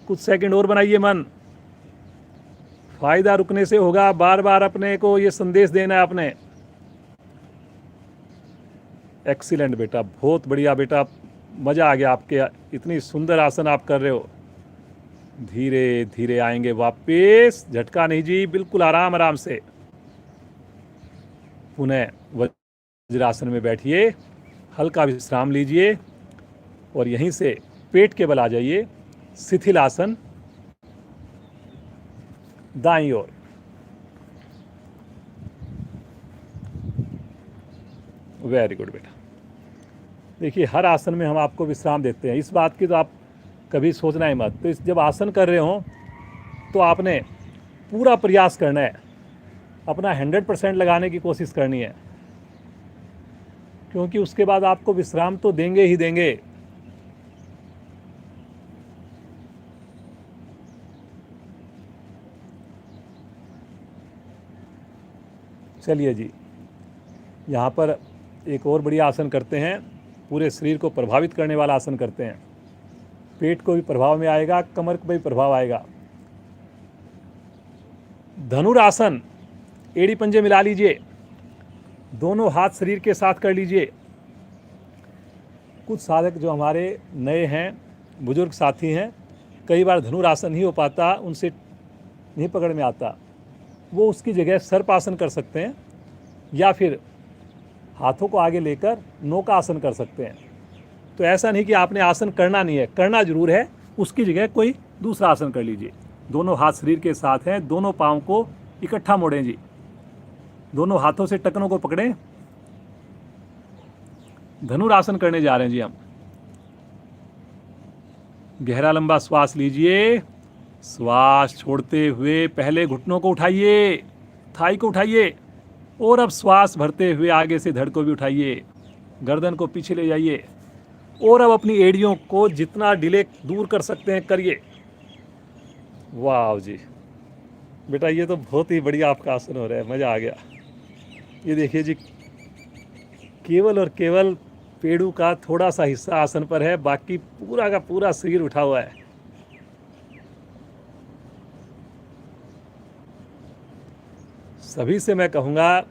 कुछ सेकंड और बनाइए मन। फायदा रुकने से होगा, बार बार अपने को ये संदेश देना है अपने। एक्सीलेंट बेटा, बहुत बढ़िया बेटा, मज़ा आ गया आपके, इतनी सुंदर आसन आप कर रहे हो। धीरे धीरे आएंगे वापस, झटका नहीं जी, बिल्कुल आराम आराम से। पुनः वज्रासन में बैठिए, हल्का विश्राम लीजिए और यहीं से पेट के बल आ जाइए। शिथिल आसन, दाईं ओर। वेरी गुड बेटा। देखिए हर आसन में हम आपको विश्राम देते हैं, इस बात की तो आप कभी सोचना ही मत। तो जब आसन कर रहे हो तो आपने पूरा प्रयास करना है, अपना 100% लगाने की कोशिश करनी है, क्योंकि उसके बाद आपको विश्राम तो देंगे ही देंगे। चलिए जी, यहाँ पर एक और बढ़िया आसन करते हैं, पूरे शरीर को प्रभावित करने वाला आसन करते हैं। पेट को भी प्रभाव में आएगा, कमर को भी प्रभाव आएगा। धनुरासन, एड़ी पंजे मिला लीजिए, दोनों हाथ शरीर के साथ कर लीजिए। कुछ साधक जो हमारे नए हैं, बुजुर्ग साथी हैं, कई बार धनुरासन नहीं हो पाता, उनसे नहीं पकड़ में आता, वो उसकी जगह सर्पासन कर सकते हैं या फिर हाथों को आगे लेकर नौका आसन कर सकते हैं। तो ऐसा नहीं कि आपने आसन करना नहीं है, करना जरूर है, उसकी जगह कोई दूसरा आसन कर लीजिए। दोनों हाथ शरीर के साथ हैं, दोनों पाँव को इकट्ठा मोड़ें जी, दोनों हाथों से टखनों को पकड़ें। धनुरासन करने जा रहे हैं जी हम। गहरा लंबा श्वास लीजिए, श्वास छोड़ते हुए पहले घुटनों को उठाइए, थाई को उठाइए और अब श्वास भरते हुए आगे से धड़ को भी उठाइए, गर्दन को पीछे ले जाइए और अब अपनी एड़ियों को जितना डिले दूर कर सकते हैं करिए। वाह जी बेटा, ये तो बहुत ही बढ़िया आपका आसन हो रहा है, मज़ा आ गया। ये देखिए जी, केवल और केवल पेड़ू का थोड़ा सा हिस्सा आसन पर है, बाकी पूरा का पूरा शरीर उठा हुआ है। सभी से मैं कहूँगा,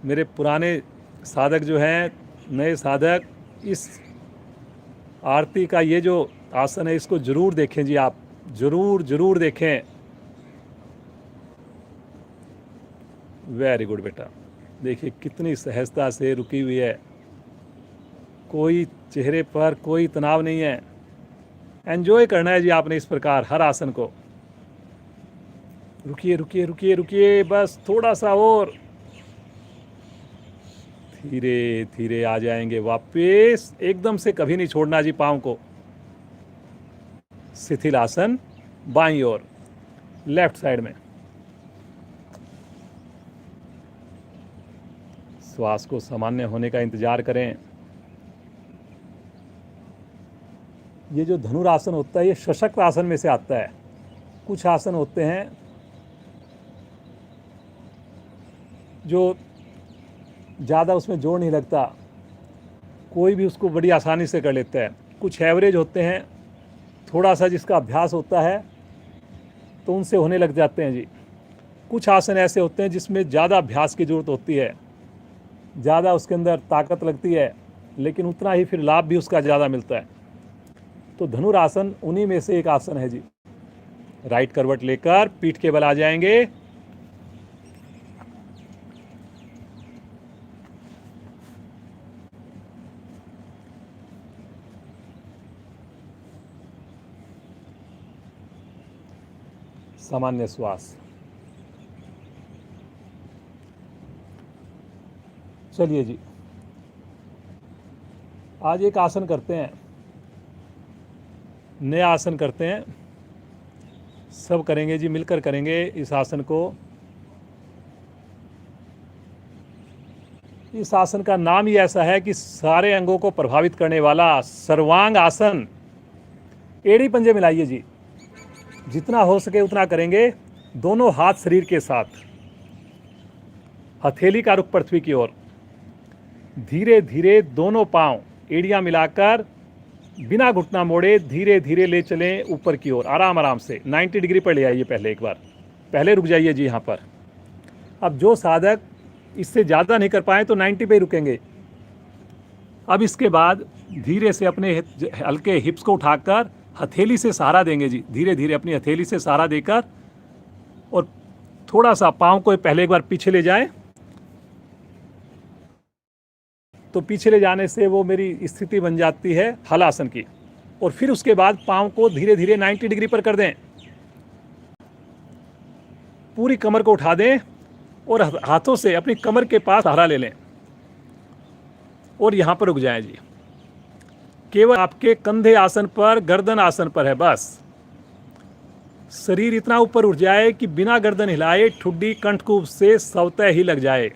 मेरे पुराने साधक जो हैं, नए साधक, इस आरती का ये जो आसन है इसको ज़रूर देखें जी, आप ज़रूर ज़रूर देखें। वेरी गुड बेटा, देखिए कितनी सहजता से रुकी हुई है, कोई चेहरे पर कोई तनाव नहीं है। एंजॉय करना है जी आपने इस प्रकार हर आसन को। रुकिए रुकिए रुकिए रुकिए, बस थोड़ा सा और, धीरे धीरे आ जाएंगे वापस, एकदम से कभी नहीं छोड़ना जी पाँव को। शिथिल आसन, बाईं ओर, लेफ्ट साइड में। श्वास को सामान्य होने का इंतजार करें। ये जो धनुरासन होता है ये सशक्त आसन में से आता है। कुछ आसन होते हैं जो ज़्यादा उसमें जोर नहीं लगता, कोई भी उसको बड़ी आसानी से कर लेता है। कुछ एवरेज होते हैं, थोड़ा सा जिसका अभ्यास होता है तो उनसे होने लग जाते हैं जी। कुछ आसन ऐसे होते हैं जिसमें ज़्यादा अभ्यास की ज़रूरत होती है, ज़्यादा उसके अंदर ताकत लगती है, लेकिन उतना ही फिर लाभ भी उसका ज़्यादा मिलता है। तो धनुरासन उन्हीं में से एक आसन है जी। राइट करवट लेकर पीठ के बल आ जाएंगे, सामान्य श्वास। चलिए जी, आज एक आसन करते हैं, नया आसन करते हैं, सब करेंगे जी, मिलकर करेंगे इस आसन को। इस आसन का नाम ही ऐसा है कि सारे अंगों को प्रभावित करने वाला सर्वांग आसन। एड़ी पंजे मिलाइए जी, जितना हो सके उतना करेंगे। दोनों हाथ शरीर के साथ, हथेली का रुख पृथ्वी की ओर, धीरे धीरे दोनों पांव एड़ियां मिलाकर बिना घुटना मोड़े धीरे धीरे ले चलें ऊपर की ओर, आराम आराम से 90 डिग्री पर ले आइए। पहले एक बार पहले रुक जाइए जी यहाँ पर। अब जो साधक इससे ज़्यादा नहीं कर पाए तो 90 पे ही रुकेंगे। अब इसके बाद धीरे से अपने हल्के हिप्स को उठाकर हथेली से सहारा देंगे जी, धीरे धीरे अपनी हथेली से सहारा देकर, और थोड़ा सा पाँव को पहले एक बार पीछे ले जाएं। तो पीछे ले जाने से वो मेरी स्थिति बन जाती है हलासन की। और फिर उसके बाद पाँव को धीरे धीरे 90 डिग्री पर कर दें, पूरी कमर को उठा दें और हाथों से अपनी कमर के पास सहारा ले लें और यहाँ पर रुक जाएं जी। केवल आपके कंधे आसन पर, गर्दन आसन पर है बस। शरीर इतना ऊपर उठ जाए कि बिना गर्दन हिलाए ठुड्डी कंठकूप से स्वतः ही लग जाए।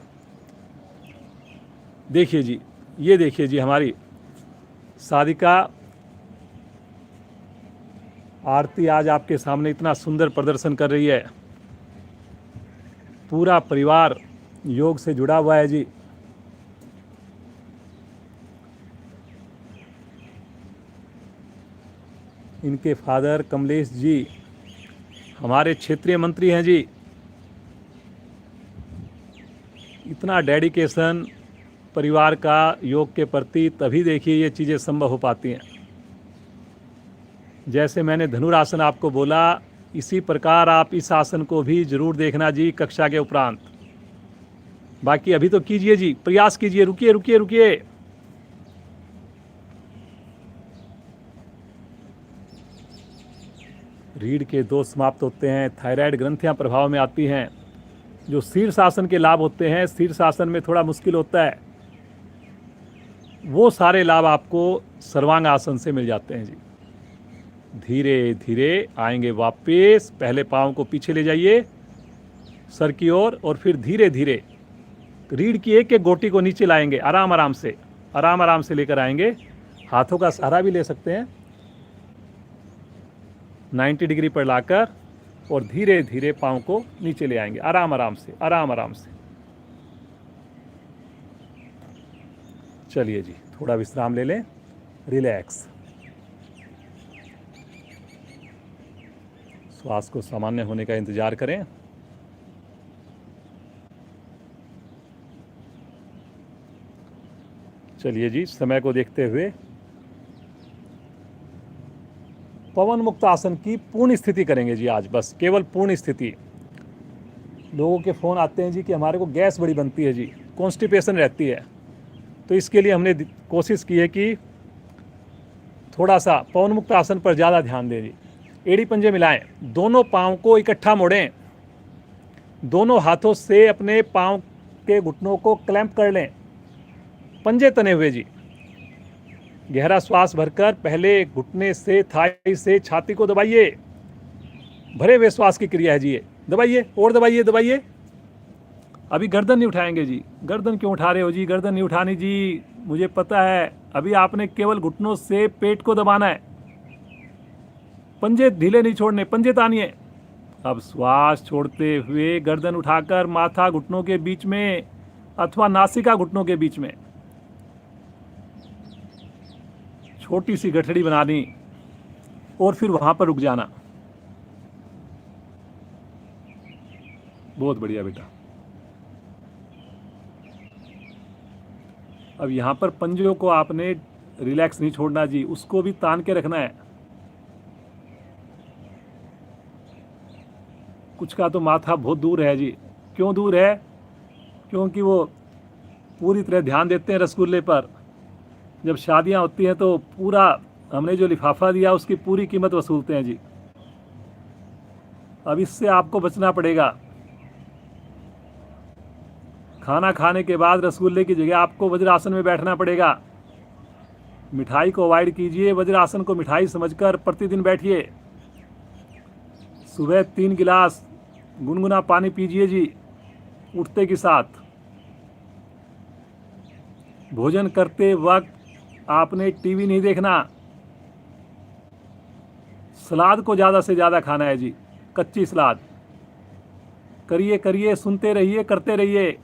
देखिए जी, ये देखिए जी, हमारी साधिका आरती आज आपके सामने इतना सुंदर प्रदर्शन कर रही है। पूरा परिवार योग से जुड़ा हुआ है जी। इनके फादर कमलेश जी हमारे क्षेत्रीय मंत्री हैं जी। इतना डेडिकेशन परिवार का योग के प्रति, तभी देखिए ये चीज़ें संभव हो पाती हैं। जैसे मैंने धनुरासन आपको बोला, इसी प्रकार आप इस आसन को भी जरूर देखना जी कक्षा के उपरांत। बाकी अभी तो कीजिए जी, प्रयास कीजिए, रुकिए रुकिए रुकिए। रीढ़ के दोष समाप्त होते हैं, थायराइड ग्रंथियां प्रभाव में आती हैं। जो शीर्षासन के लाभ होते हैं, शीर्षासन में थोड़ा मुश्किल होता है, वो सारे लाभ आपको सर्वांग आसन से मिल जाते हैं जी। धीरे धीरे आएंगे वापस, पहले पाँव को पीछे ले जाइए सर की ओर, और फिर धीरे धीरे रीढ़ की एक एक गोटी को नीचे लाएंगे, आराम आराम से लेकर आएंगे। हाथों का सहारा भी ले सकते हैं 90 डिग्री पर लाकर, और धीरे धीरे पाँव को नीचे ले आएंगे, आराम आराम से। चलिए जी, थोड़ा विश्राम ले लें, रिलैक्स। श्वास को सामान्य होने का इंतजार करें। चलिए जी, समय को देखते हुए पवन मुक्त आसन की पूर्ण स्थिति करेंगे जी आज, बस केवल पूर्ण स्थिति। लोगों के फ़ोन आते हैं जी कि हमारे को गैस बड़ी बनती है जी, कॉन्स्टिपेशन रहती है, तो इसके लिए हमने कोशिश की है कि थोड़ा सा पवन मुक्त आसन पर ज़्यादा ध्यान दें जी। एड़ी पंजे मिलाएं, दोनों पाँव को इकट्ठा मोड़ें, दोनों हाथों से अपने पाँव के घुटनों को क्लैंप कर लें, पंजे तने हुए जी। गहरा श्वास भरकर पहले घुटने से, थाई से छाती को दबाइए। भरे हुए श्वास की क्रिया है जी ये। दबाइए और दबाइए। अभी गर्दन नहीं उठाएंगे जी। गर्दन क्यों उठा रहे हो जी? गर्दन नहीं उठानी जी, मुझे पता है। अभी आपने केवल घुटनों से पेट को दबाना है, पंजे ढीले नहीं छोड़ने, पंजे तानिए। अब श्वास छोड़ते हुए गर्दन उठाकर माथा घुटनों के बीच में अथवा नासिका घुटनों के बीच में छोटी सी गठड़ी बनानी और फिर वहां पर रुक जाना। बहुत बढ़िया बेटा। अब यहाँ पर पंजों को आपने रिलैक्स नहीं छोड़ना जी, उसको भी तान के रखना है। कुछ का तो माथा बहुत दूर है जी। क्यों दूर है? क्योंकि वो पूरी तरह ध्यान देते हैं रसगुल्ले पर। जब शादियां होती हैं तो पूरा हमने जो लिफाफा दिया उसकी पूरी कीमत वसूलते हैं जी। अब इससे आपको बचना पड़ेगा। खाना खाने के बाद रसगुल्ले की जगह आपको वज्रासन में बैठना पड़ेगा। मिठाई को अवॉइड कीजिए, वज्रासन को मिठाई समझकर प्रतिदिन बैठिए। सुबह 3 गिलास गुनगुना पानी पीजिए जी उठते के साथ। भोजन करते वक्त आपने टीवी नहीं देखना। सलाद को ज़्यादा से ज़्यादा खाना है जी, कच्ची सलाद। करिए करिए, सुनते रहिए, करते रहिए।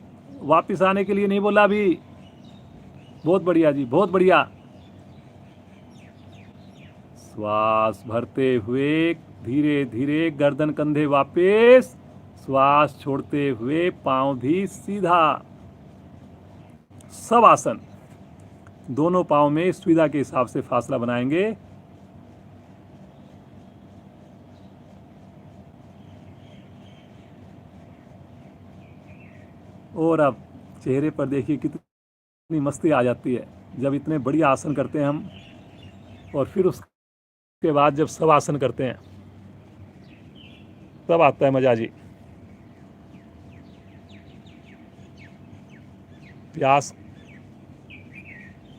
वापस आने के लिए नहीं बोला अभी। बहुत बढ़िया जी, बहुत बढ़िया। श्वास भरते हुए धीरे धीरे गर्दन कंधे वापस। श्वास छोड़ते हुए पांव भी सीधा। सब आसन दोनों पांव में सुविधा के हिसाब से फासला बनाएंगे। और अब चेहरे पर देखिए कितनी मस्ती आ जाती है जब इतने बढ़िया आसन करते हैं हम। और फिर उसके बाद जब सब आसन करते हैं तब आता है मजा जी। प्यास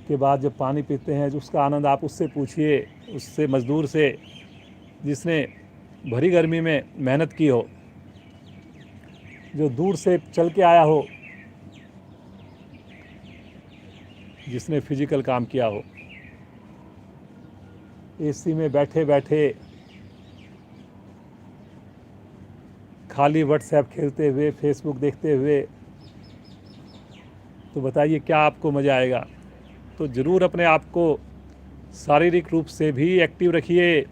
के बाद जब पानी पीते हैं, जो उसका आनंद आप उससे पूछिए, उससे मजदूर से जिसने भरी गर्मी में मेहनत की हो, जो दूर से चल के आया हो, जिसने फिजिकल काम किया हो। एसी में बैठे बैठे खाली व्हाट्सएप खेलते हुए, फेसबुक देखते हुए, तो बताइए क्या आपको मज़ा आएगा। तो ज़रूर अपने आप को शारीरिक रूप से भी एक्टिव रखिए।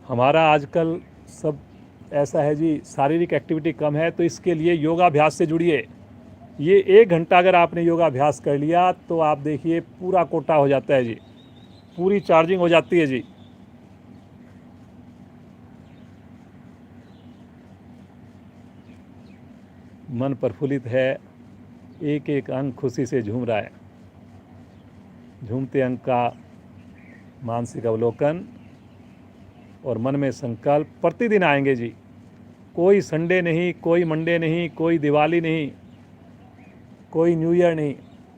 हमारा आजकल सब ऐसा है जी, शारीरिक एक्टिविटी कम है, तो इसके लिए योगाभ्यास से जुड़िए। ये 1 घंटा अगर आपने योगाभ्यास कर लिया तो आप देखिए पूरा कोटा हो जाता है जी, पूरी चार्जिंग हो जाती है जी। मन प्रफुल्लित है, एक एक अंग खुशी से झूम रहा है। झूमते अंग का मानसिक अवलोकन और मन में संकल्प प्रतिदिन आएंगे जी। कोई संडे नहीं, कोई मंडे नहीं, कोई दिवाली नहीं, कोई न्यू ईयर नहीं,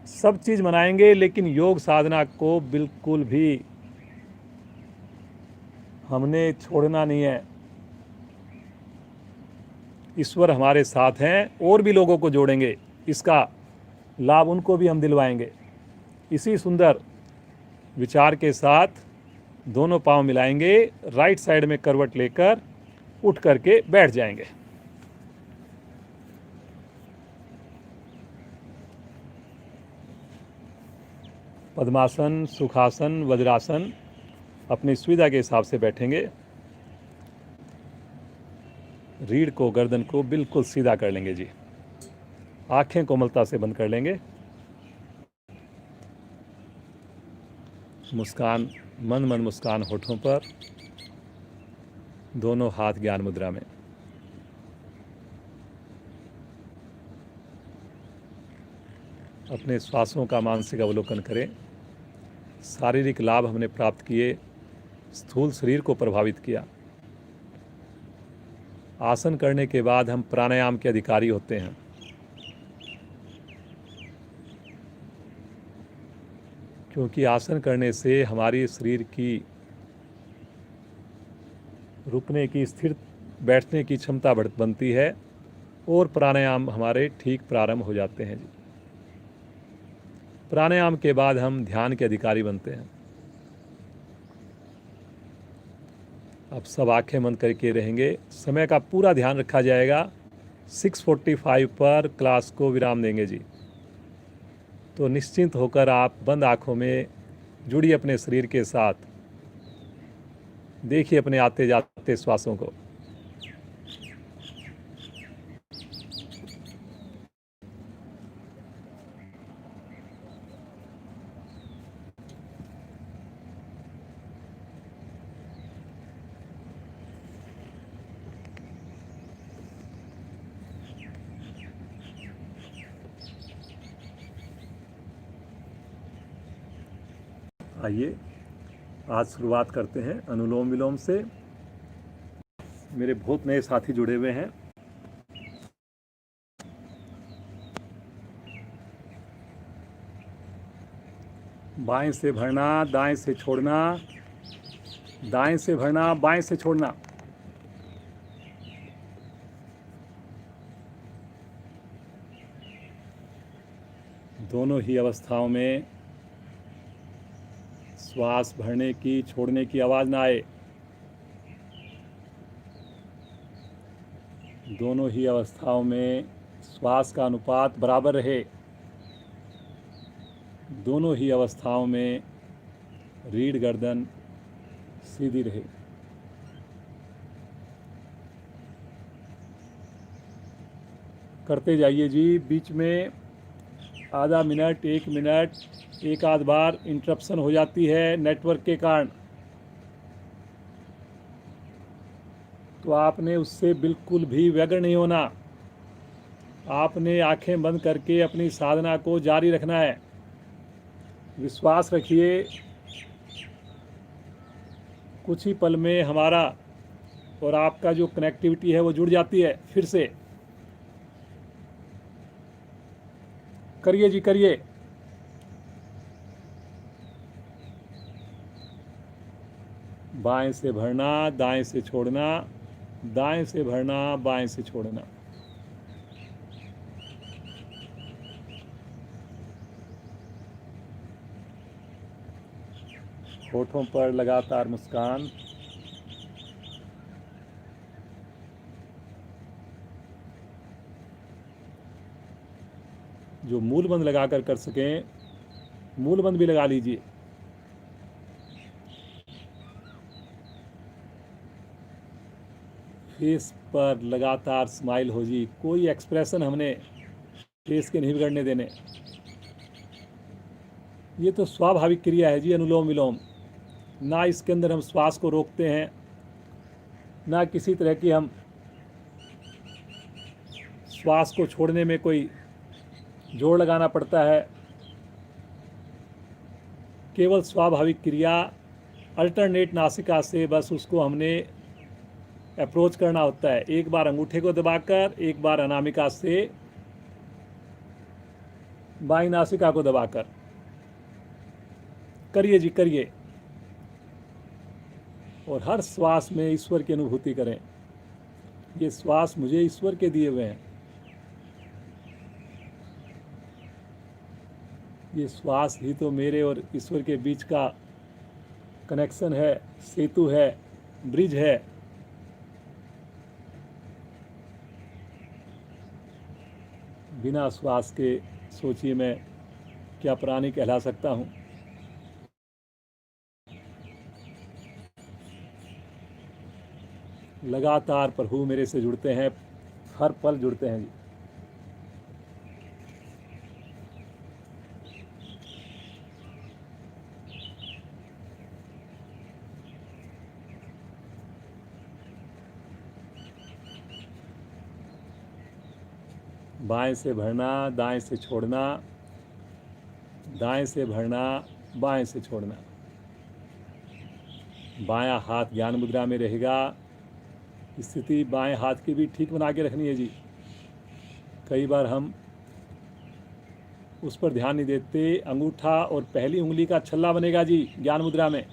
सब चीज़ मनाएंगे, लेकिन योग साधना को बिल्कुल भी हमने छोड़ना नहीं है। ईश्वर हमारे साथ हैं, और भी लोगों को जोड़ेंगे, इसका लाभ उनको भी हम दिलवाएंगे। इसी सुंदर विचार के साथ दोनों पांव मिलाएंगे, राइट साइड में करवट लेकर उठ करके बैठ जाएंगे। पद्मासन, सुखासन, वज्रासन अपनी सुविधा के हिसाब से बैठेंगे। रीढ़ को, गर्दन को बिल्कुल सीधा कर लेंगे जी। आंखें कोमलता से बंद कर लेंगे। मुस्कान, मन मन मुस्कान होठों पर, दोनों हाथ ज्ञान मुद्रा में। अपने श्वासों का मानसिक अवलोकन करें। शारीरिक लाभ हमने प्राप्त किए, स्थूल शरीर को प्रभावित किया। आसन करने के बाद हम प्राणायाम के अधिकारी होते हैं। क्योंकि आसन करने से हमारी शरीर की रुकने की, स्थिर बैठने की क्षमता बनती है, और प्राणायाम हमारे ठीक प्रारंभ हो जाते हैं जी। प्राणायाम के बाद हम ध्यान के अधिकारी बनते हैं। अब सब आंखें बंद करके रहेंगे। समय का पूरा ध्यान रखा जाएगा। 6:45 पर क्लास को विराम देंगे जी। तो निश्चिंत होकर आप बंद आँखों में जुड़िए अपने शरीर के साथ। देखिए अपने आते जाते श्वासों को। आइए आज शुरुआत करते हैं अनुलोम विलोम से। मेरे बहुत नए साथी जुड़े हुए हैं। बाएं से भरना, दाएं से छोड़ना, दाएं से भरना, बाएं से छोड़ना। दोनों ही अवस्थाओं में श्वास भरने की, छोड़ने की आवाज़ ना आए। दोनों ही अवस्थाओं में श्वास का अनुपात बराबर रहे। दोनों ही अवस्थाओं में रीढ़ गर्दन सीधी रहे। करते जाइए जी। बीच में आधा मिनट, 1 मिनट, एक आध बार इंटरप्शन हो जाती है नेटवर्क के कारण, तो आपने उससे बिल्कुल भी व्यग्र नहीं होना। आपने आंखें बंद करके अपनी साधना को जारी रखना है। विश्वास रखिए, कुछ ही पल में हमारा और आपका जो कनेक्टिविटी है वो जुड़ जाती है फिर से। करिए जी, करिए। बाएं से भरना, दाएं से छोड़ना, दाएं से भरना, बाएं से छोड़ना। होठों पर लगातार मुस्कान। जो मूल बंद लगाकर कर सकें, मूल बंद भी लगा लीजिए। फेस पर लगातार स्माइल हो जी। कोई एक्सप्रेशन हमने फेस के नहीं बिगड़ने देने। ये तो स्वाभाविक क्रिया है जी, अनुलोम विलोम। ना इसके अंदर हम श्वास को रोकते हैं, ना किसी तरह की हम श्वास को छोड़ने में कोई जोर लगाना पड़ता है। केवल स्वाभाविक क्रिया, अल्टरनेट नासिका से बस उसको हमने अप्रोच करना होता है। एक बार अंगूठे को दबाकर, एक बार अनामिका से बाईं नासिका को दबाकर। करिए जी, करिए। और हर श्वास में ईश्वर की अनुभूति करें। ये श्वास मुझे ईश्वर के दिए हुए हैं। ये श्वास ही तो मेरे और ईश्वर के बीच का कनेक्शन है, सेतु है, ब्रिज है। बिना श्वास के सोचिए मैं क्या प्राणी कहला सकता हूँ। लगातार प्रभु मेरे से जुड़ते हैं, हर पल जुड़ते हैं जी। बाएं से भरना, दाएं से छोड़ना, दाएं से भरना, बाएं से छोड़ना। बायां हाथ ज्ञान मुद्रा में रहेगा। स्थिति बाएं हाथ की भी ठीक बना के रखनी है जी। कई बार हम उस पर ध्यान नहीं देते। अंगूठा और पहली उंगली का छल्ला बनेगा जी ज्ञान मुद्रा में।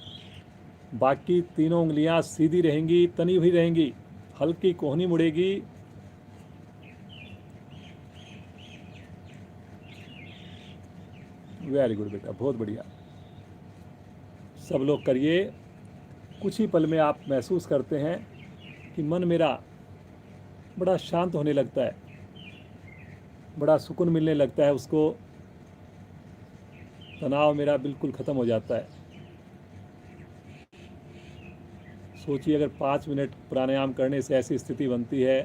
बाकी तीनों उंगलियां सीधी रहेंगी, तनी हुई रहेंगी, हल्की कोहनी मुड़ेगी। वेरी गुड बेटा, बहुत बढ़िया। सब लोग करिए। कुछ ही पल में आप महसूस करते हैं कि मन मेरा बड़ा शांत होने लगता है, बड़ा सुकून मिलने लगता है उसको। तनाव मेरा बिल्कुल ख़त्म हो जाता है। सोचिए, अगर 5 मिनट प्राणायाम करने से ऐसी स्थिति बनती है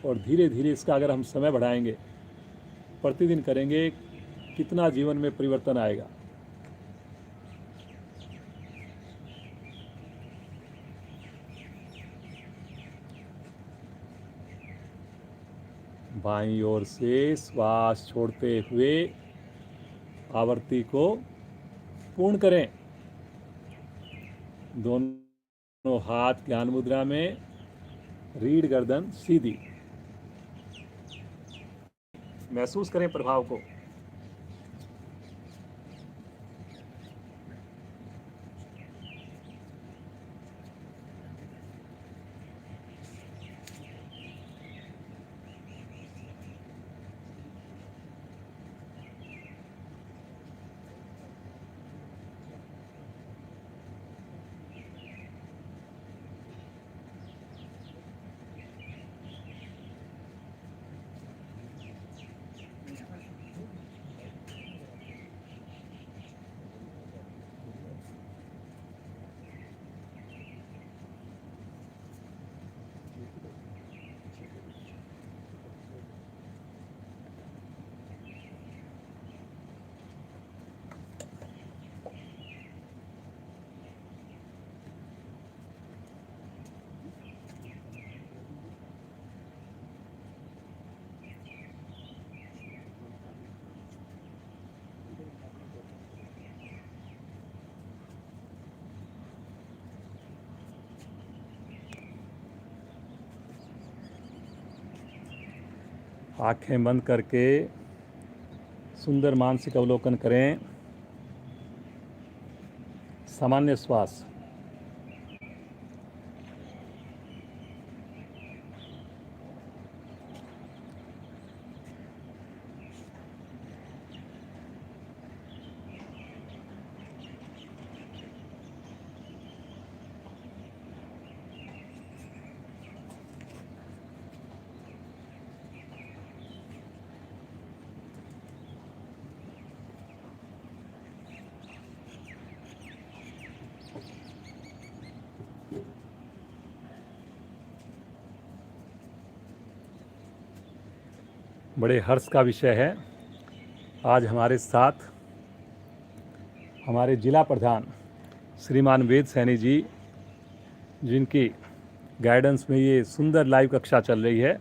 और धीरे धीरे इसका अगर हम समय बढ़ाएंगे, प्रतिदिन करेंगे, कितना जीवन में परिवर्तन आएगा। बाईं ओर से श्वास छोड़ते हुए आवृत्ति को पूर्ण करें। दोनों हाथ ज्ञान मुद्रा में, रीढ़ गर्दन सीधी। महसूस करें प्रभाव को। आंखें बंद करके सुंदर मानसिक अवलोकन करें। सामान्य श्वास। बड़े हर्ष का विषय है, आज हमारे साथ हमारे जिला प्रधान श्रीमान वेद सैनी जी, जिनकी गाइडेंस में ये सुंदर लाइव कक्षा चल रही है,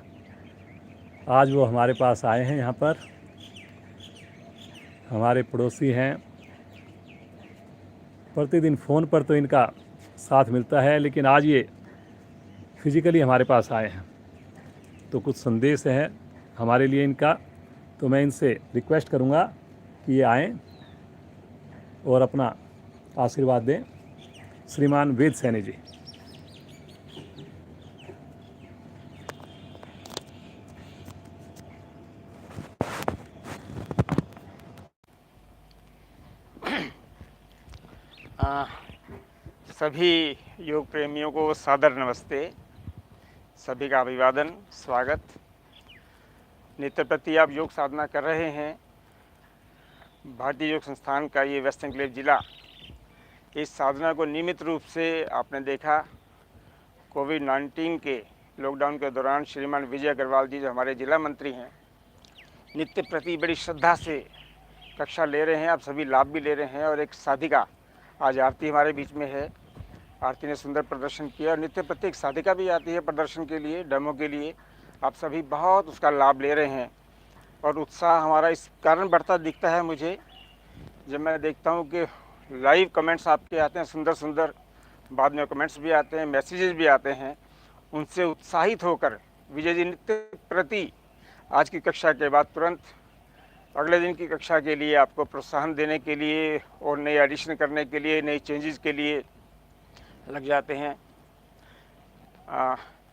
आज वो हमारे पास आए हैं। यहाँ पर हमारे पड़ोसी हैं, प्रतिदिन फ़ोन पर तो इनका साथ मिलता है, लेकिन आज ये फिजिकली हमारे पास आए हैं। तो कुछ संदेश है हमारे लिए इनका, तो मैं इनसे रिक्वेस्ट करूंगा कि ये आएँ और अपना आशीर्वाद दें। श्रीमान वेद सैनी जी। सभी योग प्रेमियों को सादर नमस्ते, सभी का अभिवादन, स्वागत। नित्य प्रति आप योग साधना कर रहे हैं। भारतीय योग संस्थान का ये वेस्ट एनक्लेव जिला, इस साधना को नियमित रूप से आपने देखा। कोविड-19 के लॉकडाउन के दौरान श्रीमान विजय अग्रवाल जी, जो हमारे जिला मंत्री हैं, नित्य प्रति बड़ी श्रद्धा से कक्षा ले रहे हैं। आप सभी लाभ भी ले रहे हैं। और एक साधिका, आज आरती हमारे बीच में है, आरती ने सुंदर प्रदर्शन किया। और नित्य प्रति एक साधिका भी आती है प्रदर्शन के लिए, डेमो के लिए। आप सभी बहुत उसका लाभ ले रहे हैं और उत्साह हमारा इस कारण बढ़ता दिखता है मुझे, जब मैं देखता हूँ कि लाइव कमेंट्स आपके आते हैं, सुंदर सुंदर, बाद में कमेंट्स भी आते हैं, मैसेजेस भी आते हैं। उनसे उत्साहित होकर विजय जी नित्य प्रति आज की कक्षा के बाद तुरंत अगले दिन की कक्षा के लिए आपको प्रोत्साहन देने के लिए और नए एडिशन करने के लिए, नई चेंजेस के लिए लग जाते हैं।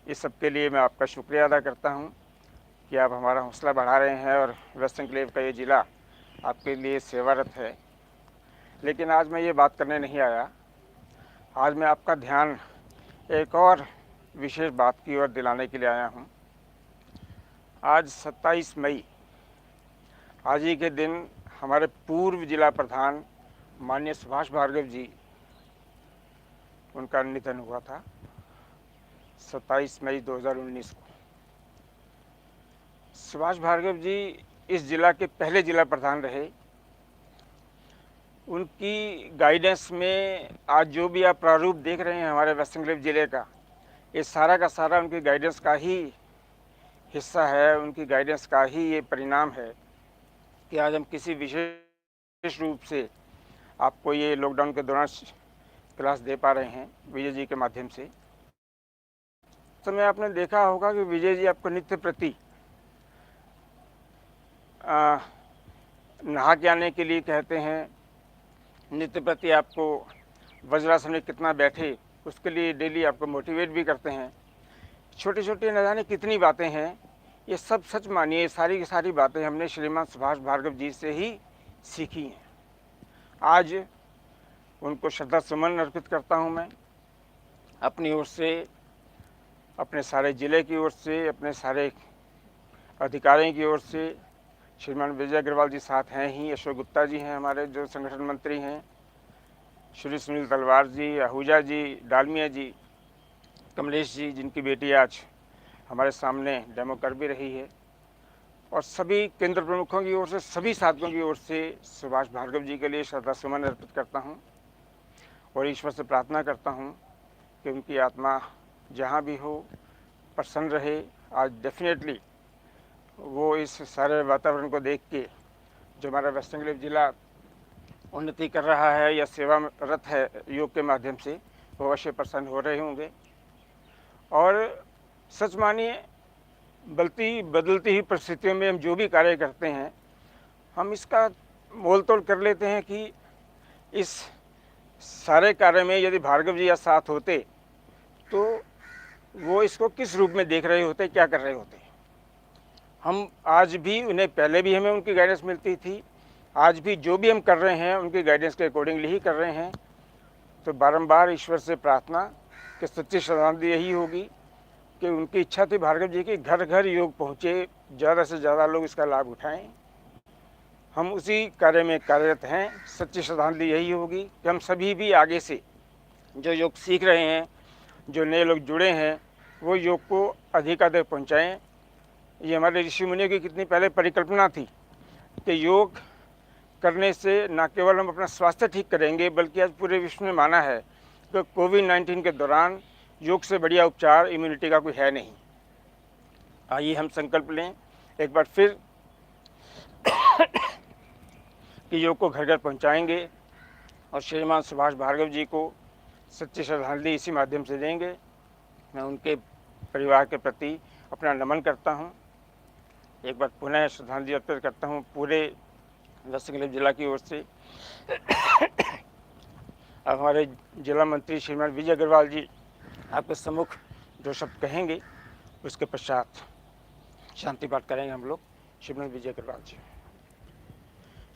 इस सब के लिए मैं आपका शुक्रिया अदा करता हूं कि आप हमारा हौसला बढ़ा रहे हैं और वेस्ट एनक्लेव का ये ज़िला आपके लिए सेवारत है। लेकिन आज मैं ये बात करने नहीं आया। आज मैं आपका ध्यान एक और विशेष बात की ओर दिलाने के लिए आया हूं। आज 27 मई, आज ही के दिन हमारे पूर्व जिला प्रधान माननीय सुभाष भार्गव जी, उनका निधन हुआ था 27 मई 2019 को। सुभाष भार्गव जी इस जिला के पहले जिला प्रधान रहे। उनकी गाइडेंस में आज जो भी आप प्रारूप देख रहे हैं हमारे वेस्ट एनक्लेव जिले का, ये सारा का सारा उनकी गाइडेंस का ही हिस्सा है, उनकी गाइडेंस का ही ये परिणाम है कि आज हम किसी विशेष रूप से आपको ये लॉकडाउन के दौरान क्लास दे पा रहे हैं विजय जी के माध्यम से। समय आपने देखा होगा कि विजय जी आपको नित्य प्रति नहा के आने के लिए कहते हैं, नित्य प्रति आपको वज्रासन में कितना बैठे उसके लिए डेली आपको मोटिवेट भी करते हैं। छोटी छोटी न जाने कितनी बातें हैं, ये सब सच मानिए सारी की सारी बातें हमने श्रीमान सुभाष भार्गव जी से ही सीखी हैं। आज उनको श्रद्धा सुमन अर्पित करता हूँ मैं अपनी ओर से, अपने सारे ज़िले की ओर से, अपने सारे अधिकारियों की ओर से। श्रीमान विजय अग्रवाल जी साथ हैं ही, अशोक गुप्ता जी हैं हमारे जो संगठन मंत्री हैं, श्री सुनील तलवार जी, आहूजा जी, डालमिया जी, कमलेश जी जिनकी बेटी आज हमारे सामने डेमो कर भी रही है, और सभी केंद्र प्रमुखों की ओर से, सभी साथियों की ओर से सुभाष भार्गव जी के लिए श्रद्धा सुमन अर्पित करता हूँ और ईश्वर से प्रार्थना करता हूँ कि उनकी आत्मा जहाँ भी हो प्रसन्न रहे। आज डेफिनेटली वो इस सारे वातावरण को देख के जो हमारा वेस्ट एंकलेव जिला उन्नति कर रहा है या सेवारत है योग के माध्यम से, वो अवश्य प्रसन्न हो रहे होंगे। और सच मानिए बदलती ही परिस्थितियों में हम जो भी कार्य करते हैं, हम इसका मोल तोल कर लेते हैं कि इस सारे कार्य में यदि भार्गव जी या साथ होते तो वो इसको किस रूप में देख रहे होते, क्या कर रहे होते। हम आज भी उन्हें, पहले भी हमें उनकी गाइडेंस मिलती थी, आज भी जो भी हम कर रहे हैं उनकी गाइडेंस के अकॉर्डिंगली ही कर रहे हैं। तो बारंबार ईश्वर से प्रार्थना कि सच्ची श्रद्धांजलि यही होगी कि उनकी इच्छा थी भार्गव जी की घर घर योग पहुँचे, ज़्यादा से ज़्यादा लोग इसका लाभ उठाएं। हम उसी कार्य में कार्यरत हैं। सच्ची श्रद्धांजलि यही होगी कि हम सभी भी आगे से जो योग सीख रहे हैं, जो नए लोग जुड़े हैं, वो योग को अधिकाधिक पहुँचाएँ। ये हमारे ऋषि मुनियों की कितनी पहले परिकल्पना थी कि योग करने से न केवल हम अपना स्वास्थ्य ठीक करेंगे, बल्कि आज पूरे विश्व में माना है कि कोविड-19 के दौरान योग से बढ़िया उपचार इम्यूनिटी का कोई है नहीं। आइए हम संकल्प लें एक बार फिर कि योग को घर घर पहुंचाएंगे और श्रीमान सुभाष भार्गव जी को सच्ची श्रद्धांजलि इसी माध्यम से देंगे। मैं उनके परिवार के प्रति अपना नमन करता हूं। एक बार पुनः श्रद्धांजलि अर्पित करता हूं पूरे वेस्ट एंकलेव जिला की ओर से। अब हमारे जिला मंत्री श्रीमान विजय अग्रवाल जी आपके सम्मुख जो शब्द कहेंगे, उसके पश्चात शांति पाठ करेंगे हम लोग। श्रीमान विजय अग्रवाल जी।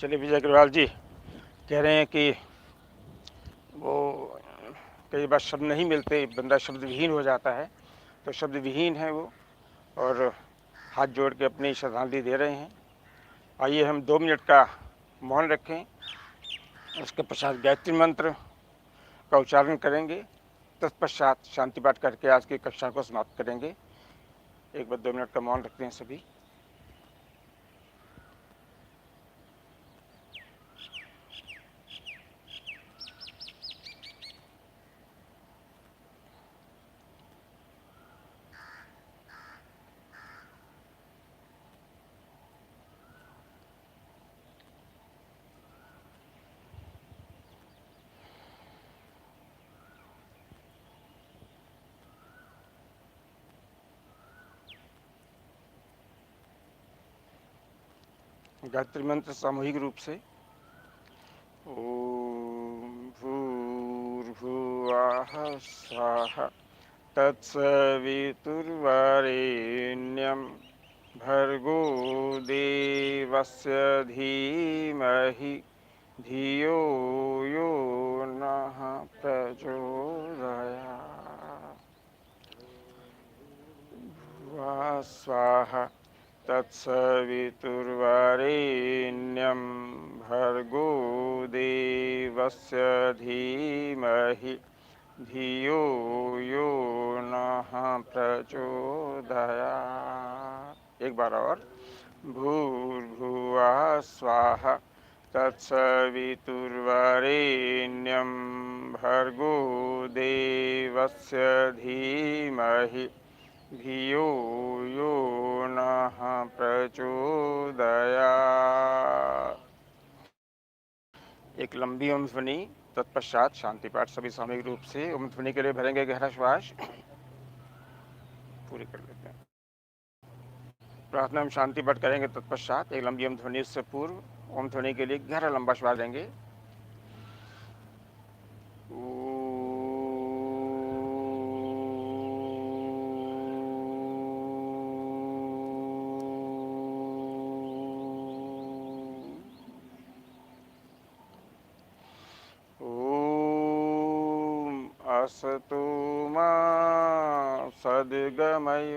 चलिए, विजय अग्रवाल जी कह रहे हैं कि वो कई बार शब्द नहीं मिलते, बंदा शब्द विहीन हो जाता है, तो शब्द विहीन है वो, और हाथ जोड़ के अपनी श्रद्धांजलि दे रहे हैं। आइए हम 2 मिनट का मौन रखें, उसके पश्चात गायत्री मंत्र का उच्चारण करेंगे, तत्पश्चात शांति पाठ करके आज की कक्षा को समाप्त करेंगे। एक बार 2 मिनट का मौन रखते हैं सभी। गायत्री मंत्र सामूहिक रूप से। ओम भूर्भुवः स्वः तत्सवितुर्वरेण्यं भर्गो देवस्य धीमहि धियो यो नः प्रचोदयात्। भुवः स्वः तत्सवितुर्वरेण्यं भर्गो देवस्य धीमहि धियो यो नः प्रचोदयात्। एक बार और। भूर्भुवः स्वः तत्सवितुर्वरेण्यं भर्गो देवस्य धीमहि धियो यो नः प्रचोदयात्। एक लंबी ओम ध्वनि, तत्पश्चात शांति पाठ। सभी सामूहिक रूप से ओम ध्वनि के लिए भरेंगे गहरा श्वास। पूरी कर लेते हैं। प्रार्थना में शांति पाठ करेंगे, तत्पश्चात एक लंबी ओम ध्वनि। उससे पूर्व ओम ध्वनि के लिए गहरा लंबा श्वास लेंगे। असतो मा सद्गमय,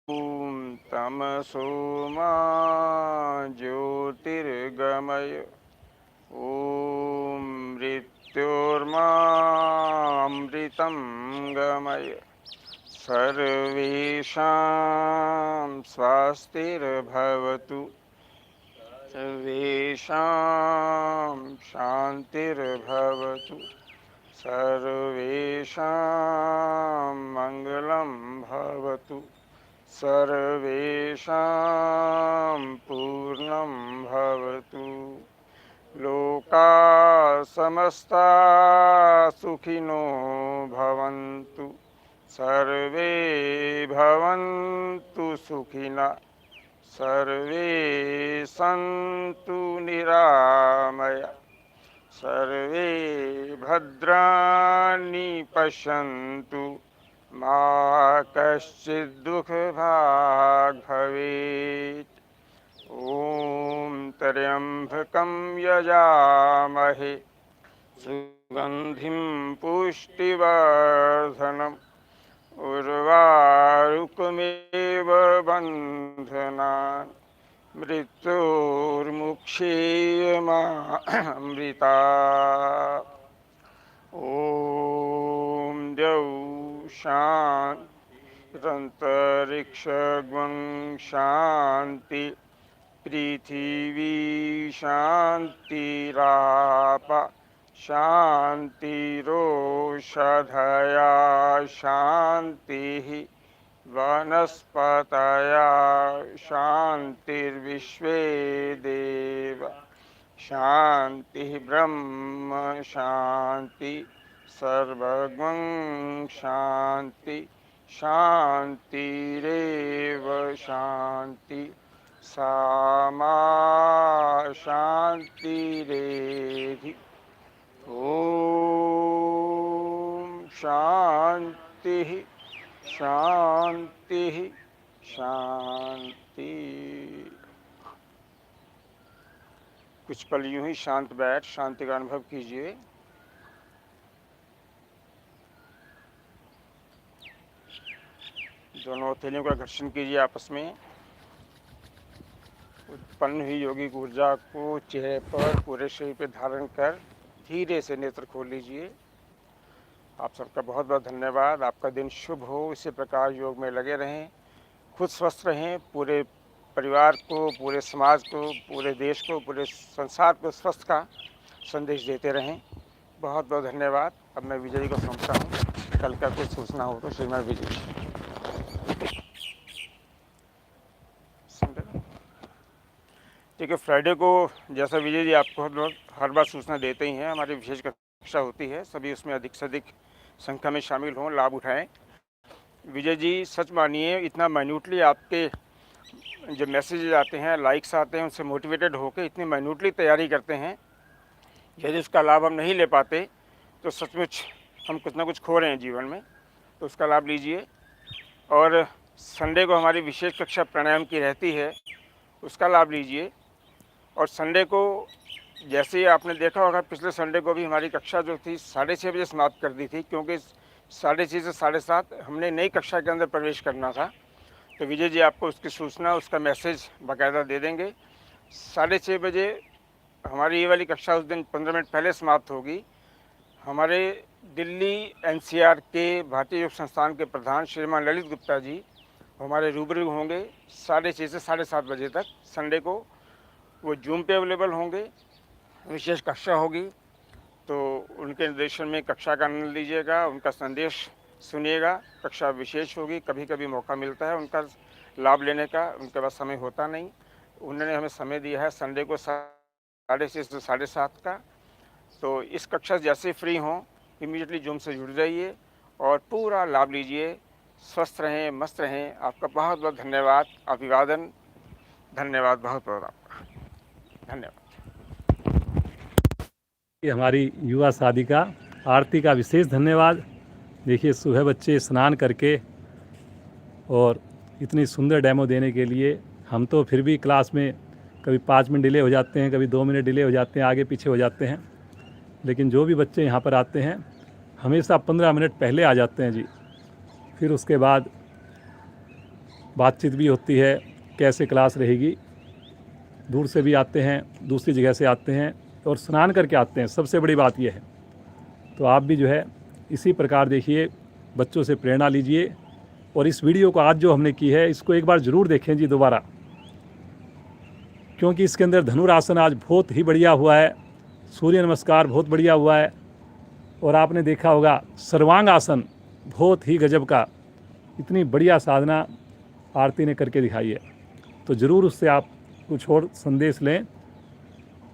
ॐ तमसो मा ज्योतिर्गमय, ॐ मृत्योर्मामृतं गमय। सर्वेषां स्वस्तिर्भवतु, सर्वेषां शान्तिर्भवतु, सर्वेषां मङ्गलं भवतु, सर्वेषां पूर्णं भवतु। लोकाः समस्ताः सुखिनो भवन्तु, सर्वे भवन्तु सुखिनः, सर्वे सन्तु निरामया, सर्वे भद्राणि पश्यन्तु, मा कश्चित् दुःखभाग् भवेत्। ॐ त्र्यम्बकं यजामहे सुगन्धिं पुष्टिवर्धनम्, उर्वारुकमेव बन्धनान् मृत्योर्मुक्षीयमामृता। ॐ द्यौ शान्तिरन्तरिक्षगं शान्ति, पृथिवी शान्तिराप शान्तिरोषधया शान्तिः, वनस्पतया शान्तिर्विश्वे देव शान्तिः, ब्रह्म शान्ति, सर्वगं शान्ति, शान्तिरेव शान्ति, सामा शान्तिरेधि। ॐ शान्तिः शान्तिः शान्ति। कुछ पल यूं ही शांत बैठ शांति का अनुभव कीजिए। दोनों हथेलियों का घर्षण कीजिए आपस में। उत्पन्न हुई योगिक ऊर्जा को चेहरे पर, पूरे शरीर पर धारण कर धीरे से नेत्र खोल लीजिए। आप सबका बहुत बहुत धन्यवाद। आपका दिन शुभ हो। इसी प्रकार योग में लगे रहें, खुद स्वस्थ रहें, पूरे परिवार को, पूरे समाज को, पूरे देश को, पूरे संसार को स्वस्थ का संदेश देते रहें। बहुत बहुत धन्यवाद। अब मैं विजय जी को सौंपता हूँ। कल का कुछ सूचना हो तो श्रीमान विजय जी। ठीक है, फ्राइडे को जैसा विजय जी आपको हर बार सूचना देते ही हैं, हमारी विशेष कक्षा होती है। सभी उसमें अधिक से अधिक संख्या में शामिल हों, लाभ उठाएं। विजय जी सच मानिए, इतना माइन्यूटली आपके जो मैसेजेज आते हैं, लाइक्स आते हैं, उनसे मोटिवेटेड होकर इतनी माइन्यूटली तैयारी करते हैं। यदि उसका लाभ हम नहीं ले पाते तो सचमुच हम कुछ ना कुछ खो रहे हैं जीवन में। तो उसका लाभ लीजिए। और संडे को हमारी विशेष कक्षा प्राणायाम की रहती है, उसका लाभ लीजिए। और संडे को जैसे ही आपने देखा होगा, पिछले संडे को भी हमारी कक्षा जो थी 6:30 बजे समाप्त कर दी थी, क्योंकि 6:30 से 7:30 हमने नई कक्षा के अंदर प्रवेश करना था। तो विजय जी आपको उसकी सूचना, उसका मैसेज बाकायदा दे देंगे। 6:30 बजे हमारी ये वाली कक्षा उस दिन 15 मिनट पहले समाप्त होगी। हमारे दिल्ली NCR के भारतीय योग संस्थान के प्रधान श्रीमान ललित गुप्ता जी हमारे रूबरू होंगे 6:30 से 7:30 बजे तक। संडे को वो जूम पे अवेलेबल होंगे, विशेष कक्षा होगी। तो उनके निर्देशन में कक्षा का आनंद लीजिएगा, उनका संदेश सुनिएगा। कक्षा विशेष होगी। कभी कभी मौका मिलता है उनका लाभ लेने का, उनके पास समय होता नहीं। उन्होंने हमें समय दिया है संडे को 6:30 से 7:30 का। तो इस कक्षा से जैसे फ्री हों इमीडिएटली जूम से जुड़ जाइए और पूरा लाभ लीजिए। स्वस्थ रहें, मस्त रहें। आपका बहुत बहुत धन्यवाद। अभिवादन। धन्यवाद बहुत बहुत आपका धन्यवाद। ये हमारी युवा साधिका आरती का विशेष धन्यवाद। देखिए सुबह बच्चे स्नान करके और इतनी सुंदर डेमो देने के लिए, हम तो फिर भी क्लास में कभी 5 मिनट डिले हो जाते हैं, कभी 2 मिनट डिले हो जाते हैं, आगे पीछे हो जाते हैं, लेकिन जो भी बच्चे यहाँ पर आते हैं हमेशा 15 मिनट पहले आ जाते हैं जी। फिर उसके बाद बातचीत भी होती है कैसे क्लास रहेगी। दूर से भी आते हैं, दूसरी जगह से आते हैं और स्नान करके आते हैं, सबसे बड़ी बात यह है। तो आप भी जो है इसी प्रकार देखिए, बच्चों से प्रेरणा लीजिए और इस वीडियो को आज जो हमने की है इसको एक बार ज़रूर देखें जी दोबारा, क्योंकि इसके अंदर धनुरासन आज बहुत ही बढ़िया हुआ है, सूर्य नमस्कार बहुत बढ़िया हुआ है, और आपने देखा होगा सर्वांग आसन बहुत ही गजब का, इतनी बढ़िया साधना आरती ने करके दिखाई है। तो ज़रूर उससे आप कुछ और संदेश लें,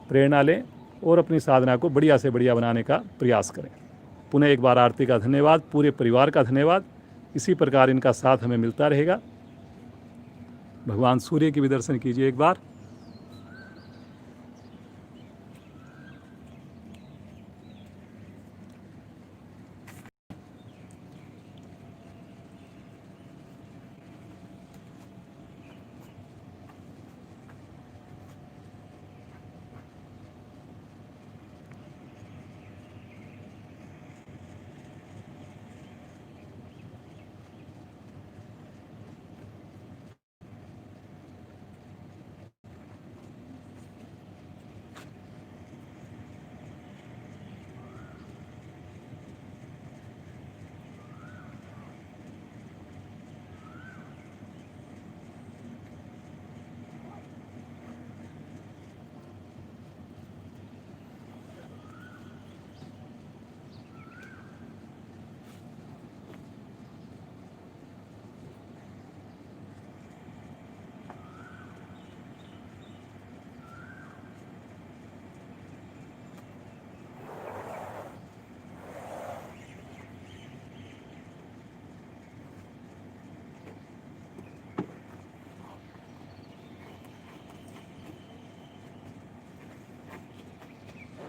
प्रेरणा लें और अपनी साधना को बढ़िया से बढ़िया बनाने का प्रयास करें। पुनः एक बार आरती का धन्यवाद, पूरे परिवार का धन्यवाद। इसी प्रकार इनका साथ हमें मिलता रहेगा। भगवान सूर्य के भी दर्शन कीजिए एक बार।